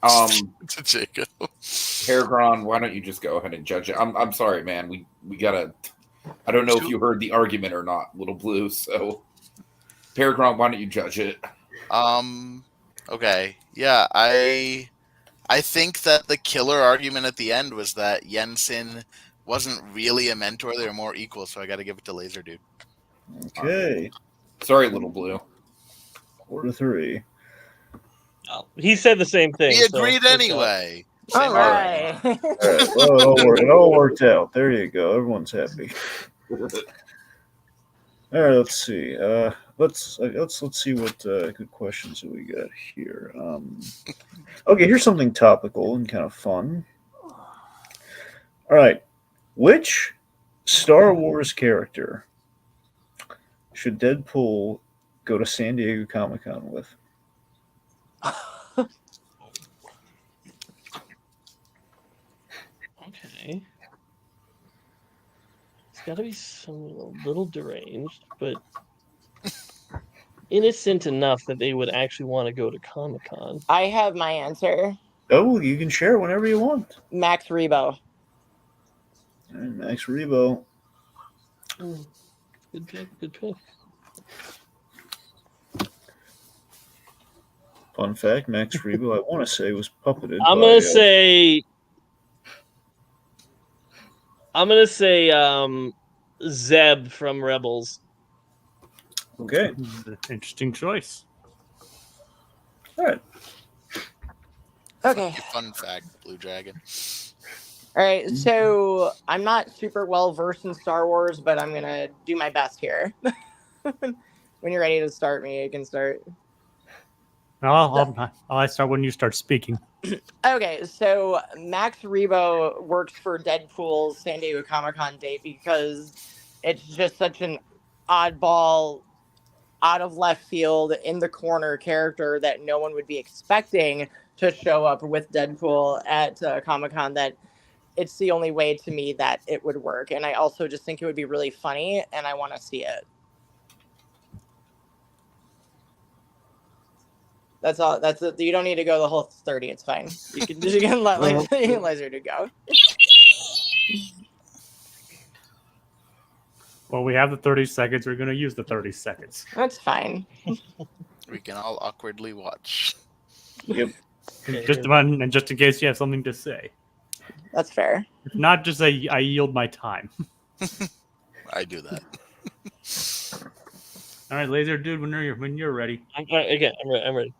To Jacob. Peregrin, why don't you just go ahead and judge it? I'm sorry, man. We gotta. I don't know if you heard the argument or not, Little Blue. So, Peregrin, why don't you judge it? Okay. Yeah, I think that the killer argument at the end was that Jensen wasn't really a mentor; they were more equal. So I got to give it to Lazerdude. Okay, Sorry, Little Blue. 4-3. He said the same thing. He so agreed it's okay. anyway. All Same right. All right, well, it all worked out. There you go. Everyone's happy. All right, let's see. Let's see what good questions that we got here. Okay, here's something topical and kind of fun. All right, which Star Wars character should Deadpool go to San Diego Comic-Con with? Okay. It's got to be someone a little deranged, but innocent enough that they would actually want to go to Comic-Con. I have my answer. Oh, you can share whenever you want. Max Rebo. All right, Max Rebo. Good pick. Good pick. Fun fact: Max Rebo, I want to say, was puppeted. I'm by, gonna say. Zeb from Rebels. Okay. Interesting choice. All right. Okay. Fun fact, Blue Dragon. All right. So I'm not super well versed in Star Wars, but I'm gonna do my best here. When you're ready to start me, you can start. I'll start when you start speaking. Okay, so Max Rebo works for Deadpool's San Diego Comic-Con date because it's just such an oddball, out of left field, in the corner character that no one would be expecting to show up with Deadpool at Comic-Con that it's the only way to me that it would work. And I also just think it would be really funny and I want to see it. That's all. That's it. You don't need to go the whole 30. It's fine. You can let Lazerdude go. Well, we have the 30 seconds. We're going to use the 30 seconds. That's fine. We can all awkwardly watch. Yep. Just in case you have something to say. That's fair. If not, just say I yield my time. I do that. All right, Laser Dude, when you're ready. I'm ready.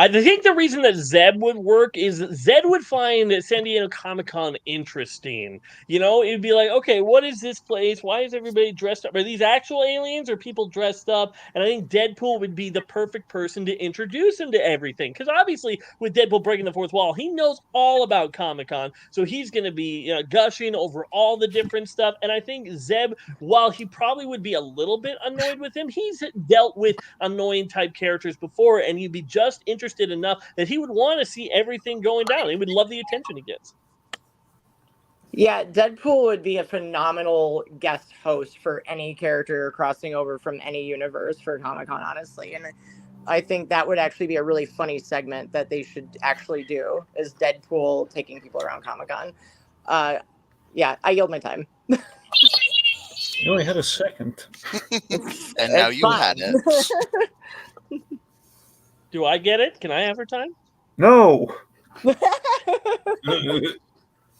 I think the reason that Zeb would work is Zeb would find San Diego Comic-Con interesting. It'd be like, okay, what is this place? Why is everybody dressed up? Are these actual aliens or people dressed up? And I think Deadpool would be the perfect person to introduce him to everything. Because obviously, with Deadpool breaking the fourth wall, he knows all about Comic-Con. So he's going to be gushing over all the different stuff. And I think Zeb, while he probably would be a little bit annoyed with him, he's dealt with annoying type characters before, and he'd be just interested enough that he would want to see everything going down. He would love the attention he gets. Yeah, Deadpool would be a phenomenal guest host for any character crossing over from any universe for Comic-Con, honestly. And I think that would actually be a really funny segment that they should actually do, is Deadpool taking people around Comic-Con. Yeah, I yield my time. You only had a second. And now you had it. Do I get it? Can I have her time? No.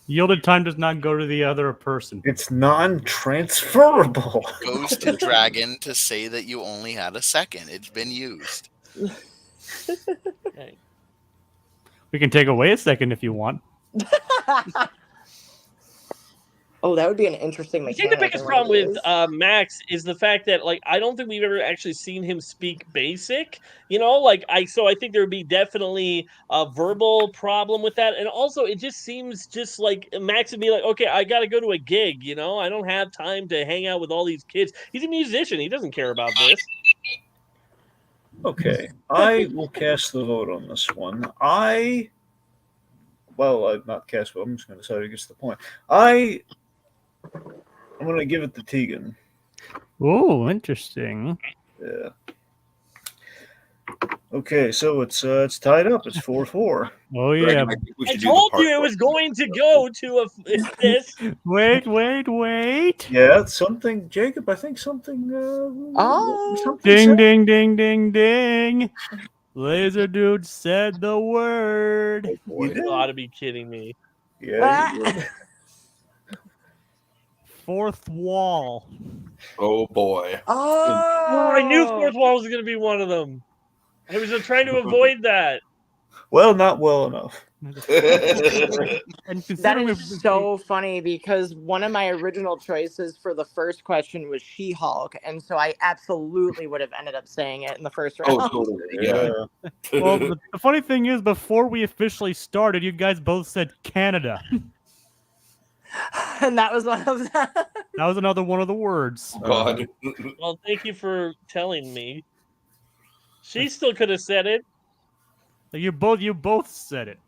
Yielded time does not go to the other person. It's non-transferable. Goes to Dragon to say that you only had a second. It's been used. Okay. We can take away a second if you want. Oh, that would be an interesting I mechanic. think the biggest problem with Max is the fact that, I don't think we've ever actually seen him speak basic. So I think there would be definitely a verbal problem with that. And also, it just seems just like Max would be like, okay, I got to go to a gig, I don't have time to hang out with all these kids. He's a musician. He doesn't care about this. Okay, I will cast the vote on this one. I've not cast, but I'm just going to decide who gets the point. I'm going to give it to Tegan. Oh, interesting. Yeah. Okay, so it's tied up. It's 4-4. Oh yeah. I told you it was going to go to this. Wait. Yeah, something, Jacob. I think something. Something Ding, said- ding, ding, ding, ding. Laserdude said the word. You did? You gotta be kidding me. Yeah. You did. Fourth wall. Oh boy. Oh, I knew fourth wall was gonna be one of them. I was trying to avoid that. Well, not well enough. And That considering is so funny because one of my original choices for the first question was She-Hulk, and so I absolutely would have ended up saying it in the first round. Oh, totally. Yeah. well, the funny thing is, before we officially started, you guys both said Canada. And that was one of them. That was another one of the words. God. Well, thank you for telling me. She still could have said it. You both said it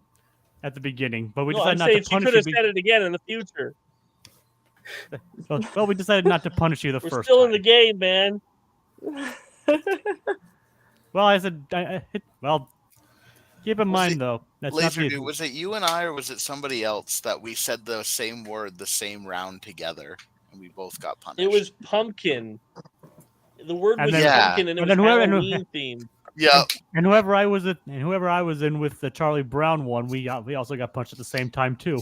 at the beginning, but we No, decided I'm not saying to she punish could you. have said it again in the future. Well, we decided not to punish you the We're first still time. in the game, man. Well, I said, well, keep in mind though, that's not Laserdude, the, was it you and I, or was it somebody else that we said the same word the same round together, and we both got punished? It was pumpkin. The word And was then- pumpkin, and it and was then whoever- Halloween themed. Yeah. and whoever I was in with the Charlie Brown one, we also got punched at the same time too.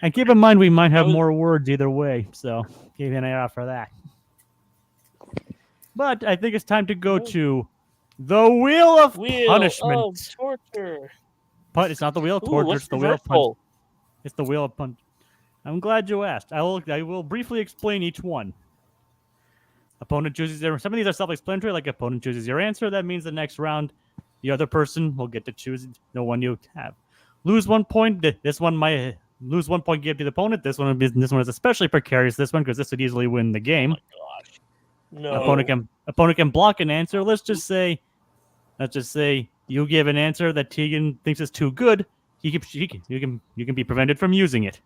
And keep in mind, we might have more words either way, so keep an eye out for that. But I think it's time to go to the Wheel of Punishment. of torture. But it's not the Wheel of Ooh, Torture; what's it's the Wheel of Punch. reversal? It's the Wheel of Punch. I'm glad you asked. I will briefly explain each one. Opponent chooses some of these are self-explanatory, like opponent chooses your answer. That means the next round, the other person will get to choose the one you have. Lose 1 point. This one might lose 1 point, give to the opponent. This one is especially precarious. This one because this would easily win the game. No. Opponent can block an answer. Let's just say you give an answer that Tegan thinks is too good. You can be prevented from using it.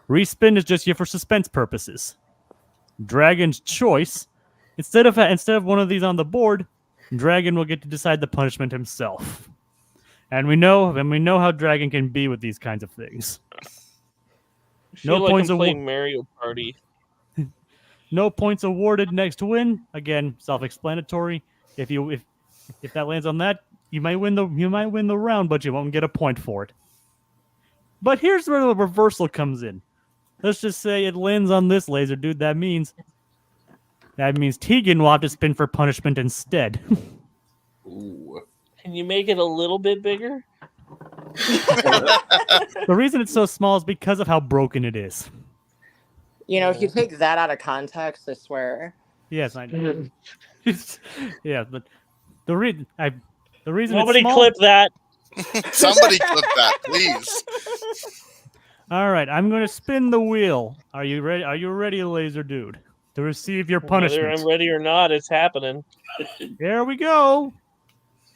Respin is just here for suspense purposes. Dragon's choice. Instead of one of these on the board, Dragon will get to decide the punishment himself. And we know how Dragon can be with these kinds of things. No points I'm playing Mario Party. No points awarded next win. Again, self-explanatory. If that lands on that, you might win the round, but you won't get a point for it. But here's where the reversal comes in. Let's just say it lands on this Laserdude. That means Tegan will have to spin for punishment instead. Ooh. Can you make it a little bit bigger? The reason it's so small is because of how broken it is. You know, if you take that out of context, I swear. Yes, I know. Yeah, but the reason Nobody it's small... clip that. Somebody clip that, please. All right, I'm going to spin the wheel. Are you ready? Are you ready, Lazerdude, to receive your punishment? Whether I'm ready or not, it's happening. There we go.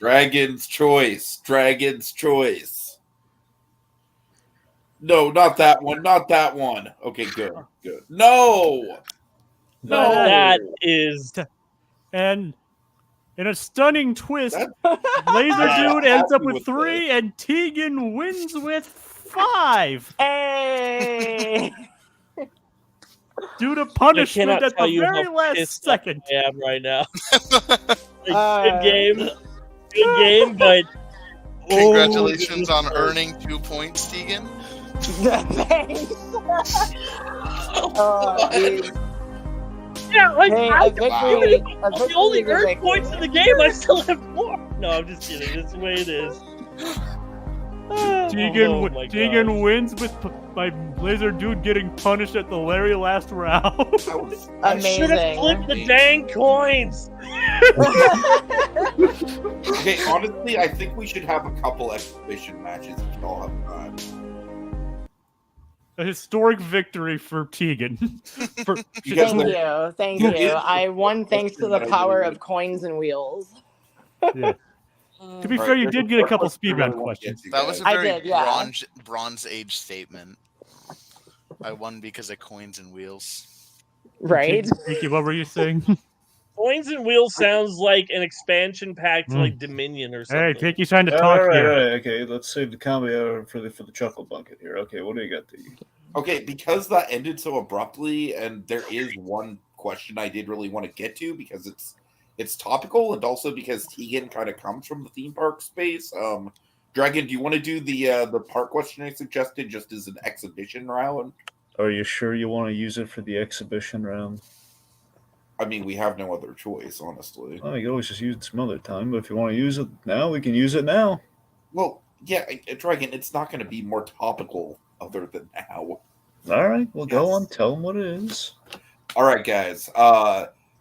Dragon's choice. Dragon's choice. No, not that one. Not that one. Okay, good. Good. No. No. That is. And in a stunning twist, Lazerdude ends up with 3, and Tegan wins with 5. Hey! Due to punishment at the very how last pissed second. I am right now. Good game. Good game, but Congratulations on earning 2 points, Tegan. Thanks. Dude. Yeah, like Hey, I a victory only is a earned victory. points in the game. I still have 4. No, I'm just kidding. That's the way it is. Tegan wins by Lazerdude getting punished at the very last round. I should have flipped the dang coins. Okay, honestly, I think we should have a couple exhibition matches if we all have time. A historic victory for Tegan. Thank you. I won thanks to the power of coins and wheels. Yeah. To be fair, you did get a couple speedrun questions. That was a very bronze age statement. I won because of coins and wheels. Right? Thank you. What were you saying? Coins and wheels sounds like an expansion pack to like Dominion or something. Hey, Tikey's trying to talk here. All right, okay, let's save the combo for the chuckle bucket here. Okay, what do you got, Tegan? Okay, because that ended so abruptly, and there is one question I did really want to get to because it's topical, and also because Tegan kind of comes from the theme park space. Dragon, do you want to do the park question I suggested just as an exhibition round? Are you sure you want to use it for the exhibition round? I mean, we have no other choice, honestly. Well, you can always just use it some other time, but if you want to use it now, we can use it now. Well, yeah, Dragon, it's not going to be more topical other than now. All right, well, go on. Tell them what it is. All right, guys.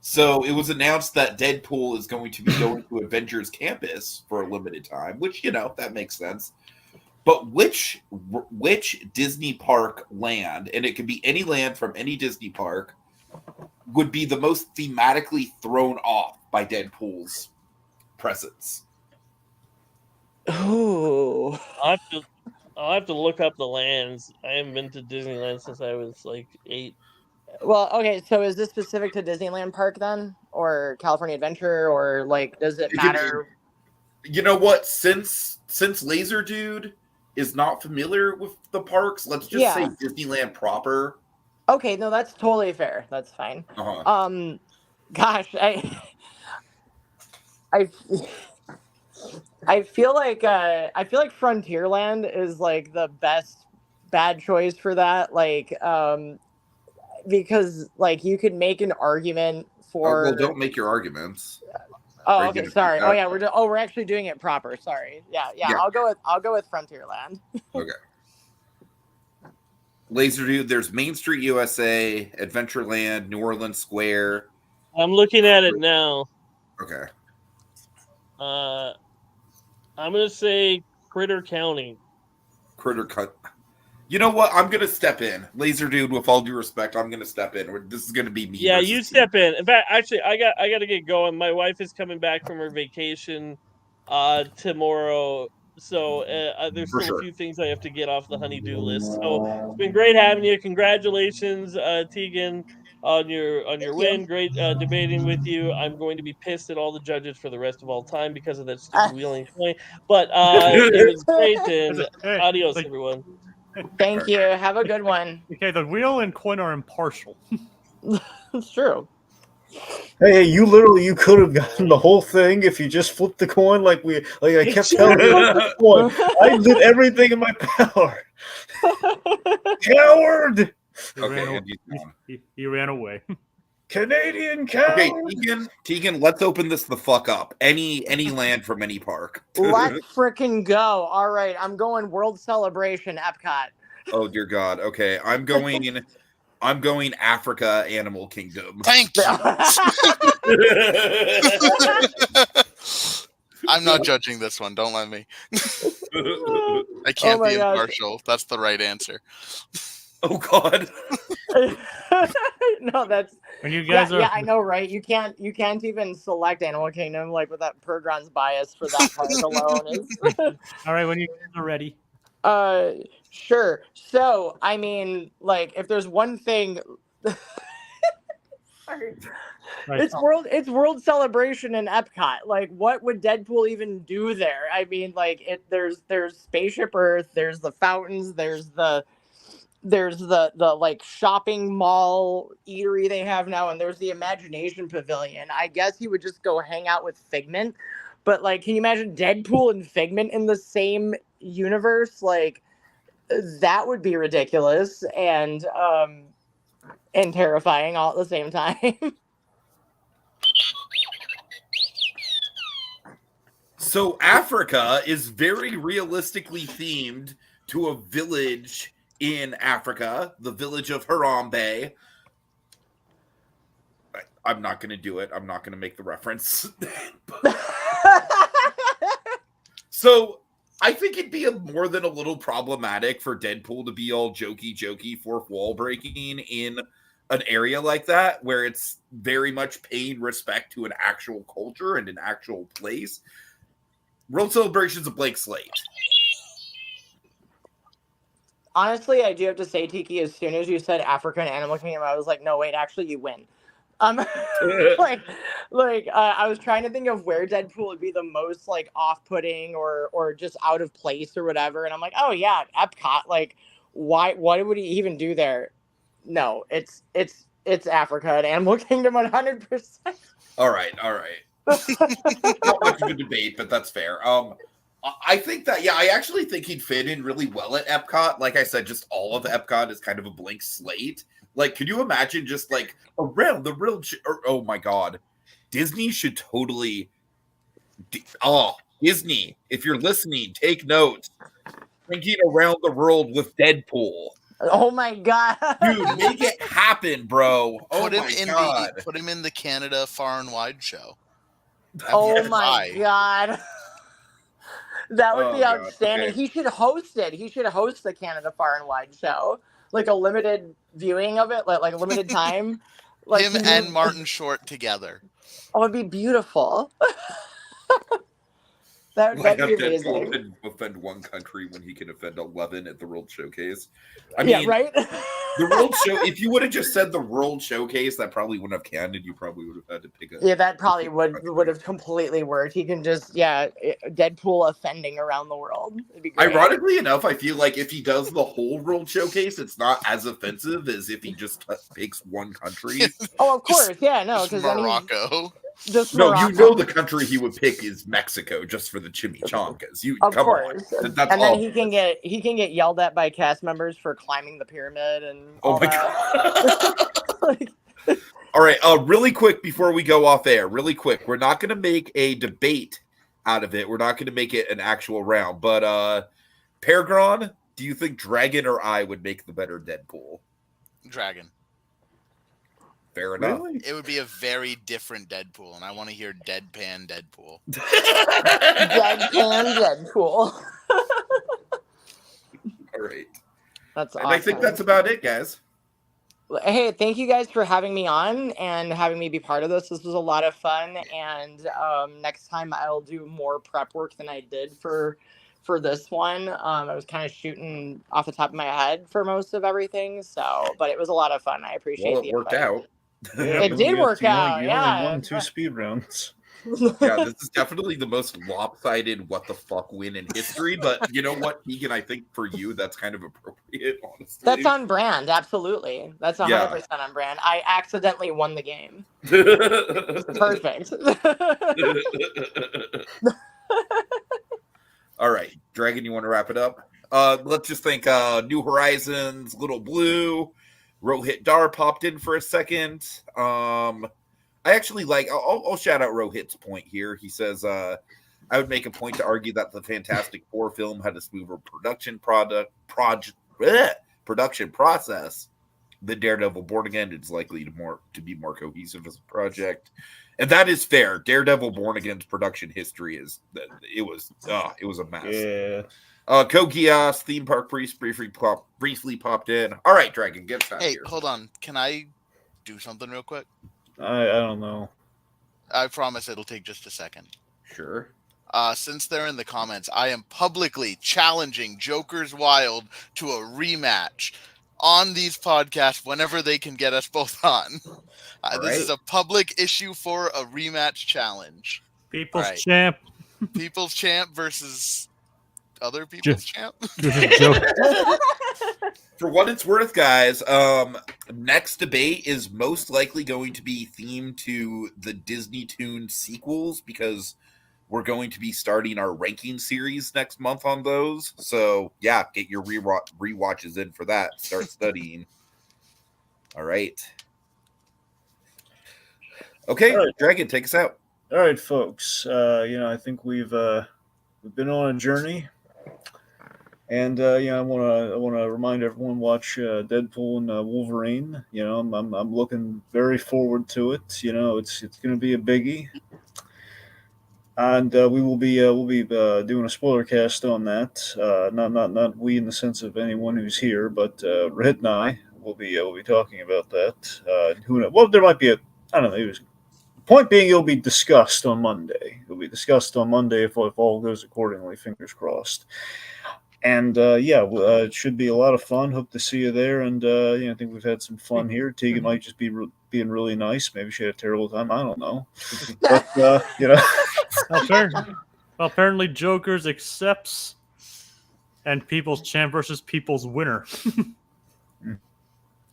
So it was announced that Deadpool is going to be going to Avengers Campus for a limited time, which, that makes sense. But which Disney park land, and it could be any land from any Disney park, would be the most thematically thrown off by Deadpool's presence? Ooh. I'll have to look up the lands. I haven't been to Disneyland since I was like 8. Well, okay, so is this specific to Disneyland Park then? Or California Adventure? Or, like, does it matter? You know what? Since Lazerdude is not familiar with the parks, let's just say Disneyland proper. Okay, no, that's totally fair. That's fine. Uh-huh. Gosh, I feel like Frontierland is like the bad choice for that. Like, because like you could make an argument for. Well, don't make your arguments. Oh, okay. Sorry. Oh, yeah. We're actually doing it proper. Sorry. Yeah. I'll go with Frontierland. Okay. Lazerdude, there's Main Street USA, Adventureland, New Orleans Square. I'm looking at it now. Okay. I'm gonna say Critter County. Critter Cut. You know what? I'm gonna step in, Lazerdude. With all due respect, I'm gonna step in. This is gonna be me. Yeah, you step in. In fact, actually, I got to get going. My wife is coming back from her vacation tomorrow. So there's still a few things I have to get off the honey-do list. So it's been great having you. Congratulations, Tegan, on your win. Great debating with you. I'm going to be pissed at all the judges for the rest of all time because of that stupid wheeling coin. But it was great, and adios, everyone. Thank you. Have a good one. Okay, the wheel and coin are impartial. It's true. Hey, you could have gotten the whole thing if you just flipped the coin like I kept telling you. The coin. I did everything in my power. Coward! Okay, he ran away. Canadian cow. Okay, Tegan, let's open this the fuck up. Any land from any park. Let's frickin' go. All right, I'm going World Celebration, Epcot. Oh dear God. Okay, I'm going Africa Animal Kingdom. Thank you. I'm not judging this one. Don't let me. I can't be impartial. That's the right answer. Oh God. No, that's when you guys are. Yeah, I know, right? You can't even select Animal Kingdom like with that Pergron's bias for that part alone. All right, when you guys are ready. Sure. So, I mean, like, if there's one thing, sorry. Right. It's World Celebration in Epcot. Like, what would Deadpool even do there? I mean, like, there's Spaceship Earth, there's the fountains, there's the like shopping mall eatery they have now, and there's the Imagination Pavilion. I guess he would just go hang out with Figment, but like, can you imagine Deadpool and Figment in the same universe? Like, that would be ridiculous and terrifying all at the same time. So Africa is very realistically themed to a village in Africa, the village of Harambe. I'm not going to do it. I'm not going to make the reference. So I think it'd be more than a little problematic for Deadpool to be all jokey, fourth wall breaking in an area like that, where it's very much paying respect to an actual culture and an actual place. World Celebration's a blank slate. Honestly, I do have to say, Tiki, as soon as you said African Animal Kingdom, I was like, no, wait, actually, you win. I was trying to think of where Deadpool would be the most like off-putting or just out of place or whatever, and I'm like, oh yeah, Epcot. Like, why? What would he even do there? No, it's Africa and Animal Kingdom 100%. All right. Not much of a debate, but that's fair. I think that, yeah, I actually think he'd fit in really well at Epcot. Like I said, just all of Epcot is kind of a blank slate. Like, could you imagine just like around the real? Oh my God, Disney should totally. Disney, if you're listening, take notes. Thinking around the world with Deadpool. Oh my God, dude, make it happen, bro. Put him in the Canada Far and Wide show. Oh my God. That would be outstanding. Okay. He should host it. He should host the Canada Far and Wide show, like a limited viewing of it, like a limited time. Like him and Martin Short together. Oh, it'd be beautiful. That'd be amazing. Offend one country when he can offend 11 at the World Showcase. I mean, yeah, right. The World Show. If you would have just said the World Showcase, that probably wouldn't have counted. You probably would have had to pick a. Yeah, that probably would have completely worked. He can just Deadpool offending around the world. It'd be great. Ironically enough, I feel like if he does the whole World Showcase, it's not as offensive as if he just picks one country. Oh, of course, yeah, no, because Morocco. You know the country he would pick is Mexico, just for the chimichangas. Of course. That's and then he can get yelled at by cast members for climbing the pyramid and all God. All right, really quick before we go off air, really quick. We're not going to make a debate out of it. We're not going to make it an actual round. But Pergron, do you think Dragon or I would make the better Deadpool? Dragon. Fair enough. Really? It would be a very different Deadpool, and I want to hear Deadpan Deadpool. Deadpan Deadpool. All right. That's awesome. And I think that's about it, guys. Hey, thank you guys for having me on and having me be part of this. This was a lot of fun, and next time I'll do more prep work than I did for this one. I was kind of shooting off the top of my head for most of everything, but it was a lot of fun. I appreciate it worked out. It did work out. You only won 2 speed rounds. Yeah, this is definitely the most lopsided what the fuck win in history. But you know what, Tegan? I think for you, that's kind of appropriate, honestly. That's on brand, absolutely. That's 100% on brand. I accidentally won the game. Perfect. All right, Dragon, you want to wrap it up? Let's just think New Horizons, Little Blue, Rohit Dar popped in for a second. I actually like. I'll shout out Rohit's point here. He says, "I would make a point to argue that the Fantastic Four film had a smoother production process. The Daredevil Born Again is likely to be more cohesive as a project." And that is fair. Daredevil Born Again's production history it was a mess. Yeah. Kogias, Theme Park Priest briefly popped in. All right, Dragon, get us out Hey, here. hold on. Can I do something real quick? I don't know. I promise it'll take just a second. Sure. Since they're in the comments, I am publicly challenging Joker's Wild to a rematch on these podcasts whenever they can get us both on. This is a public issue for a rematch challenge. People's champ. People's champ versus other people's champ. For what it's worth, guys, next debate is most likely going to be themed to the Disney Toon sequels because we're going to be starting our ranking series next month on those. So, yeah, get your rewatches in for that. Start studying. All right. Okay, all right. Dragon, take us out. All right, folks. I think we've been on a journey, and I want to remind everyone watch Deadpool and Wolverine. I'm looking very forward to it. It's going to be a biggie. And we'll be doing a spoiler cast on that. Not we in the sense of anyone who's here, but Red and I will be talking about that. Who knows? Well, there might be I don't know. Point being, it'll be discussed on Monday. It'll be discussed on Monday if all goes accordingly. Fingers crossed. And it should be a lot of fun. Hope to see you there. And I think we've had some fun here. Tegan might just be being really nice. Maybe she had a terrible time. I don't know. But apparently Joker's accepts and People's Champ versus People's Winner.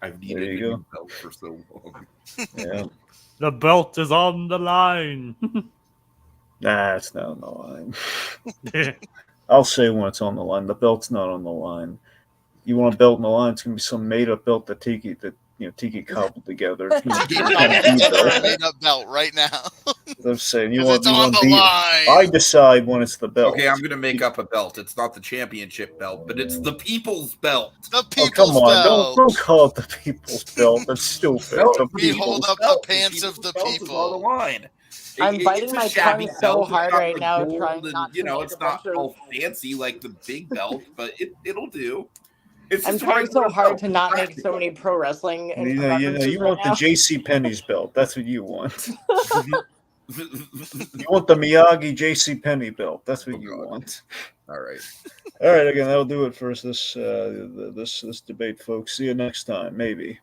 I've needed a new belt for so long. Yeah. The belt is on the line. Nah, it's not on the line. I'll say when it's on the line. The belt's not on the line. You want a belt on the line, it's going to be some made-up belt that Tiki cobbled together. A made-up belt right now. I'm saying it's on the line. I decide when it's the belt. Okay, I'm going to make up a belt. It's not the championship belt, but it's the people's belt. The people's come on, belt. Don't call it the people's belt. That's stupid. We hold up the pants of the people. On the line. I'm biting my tongue so hard right now, trying not to. It's not all fancy like the big belt, but it'll do. I'm trying so hard to not make so many pro wrestling. You want the J.C. Penney's belt. That's what you want. You want the Miyagi J.C. Penney belt. That's what you want. All right. Again, that'll do it for us this debate, folks. See you next time, maybe.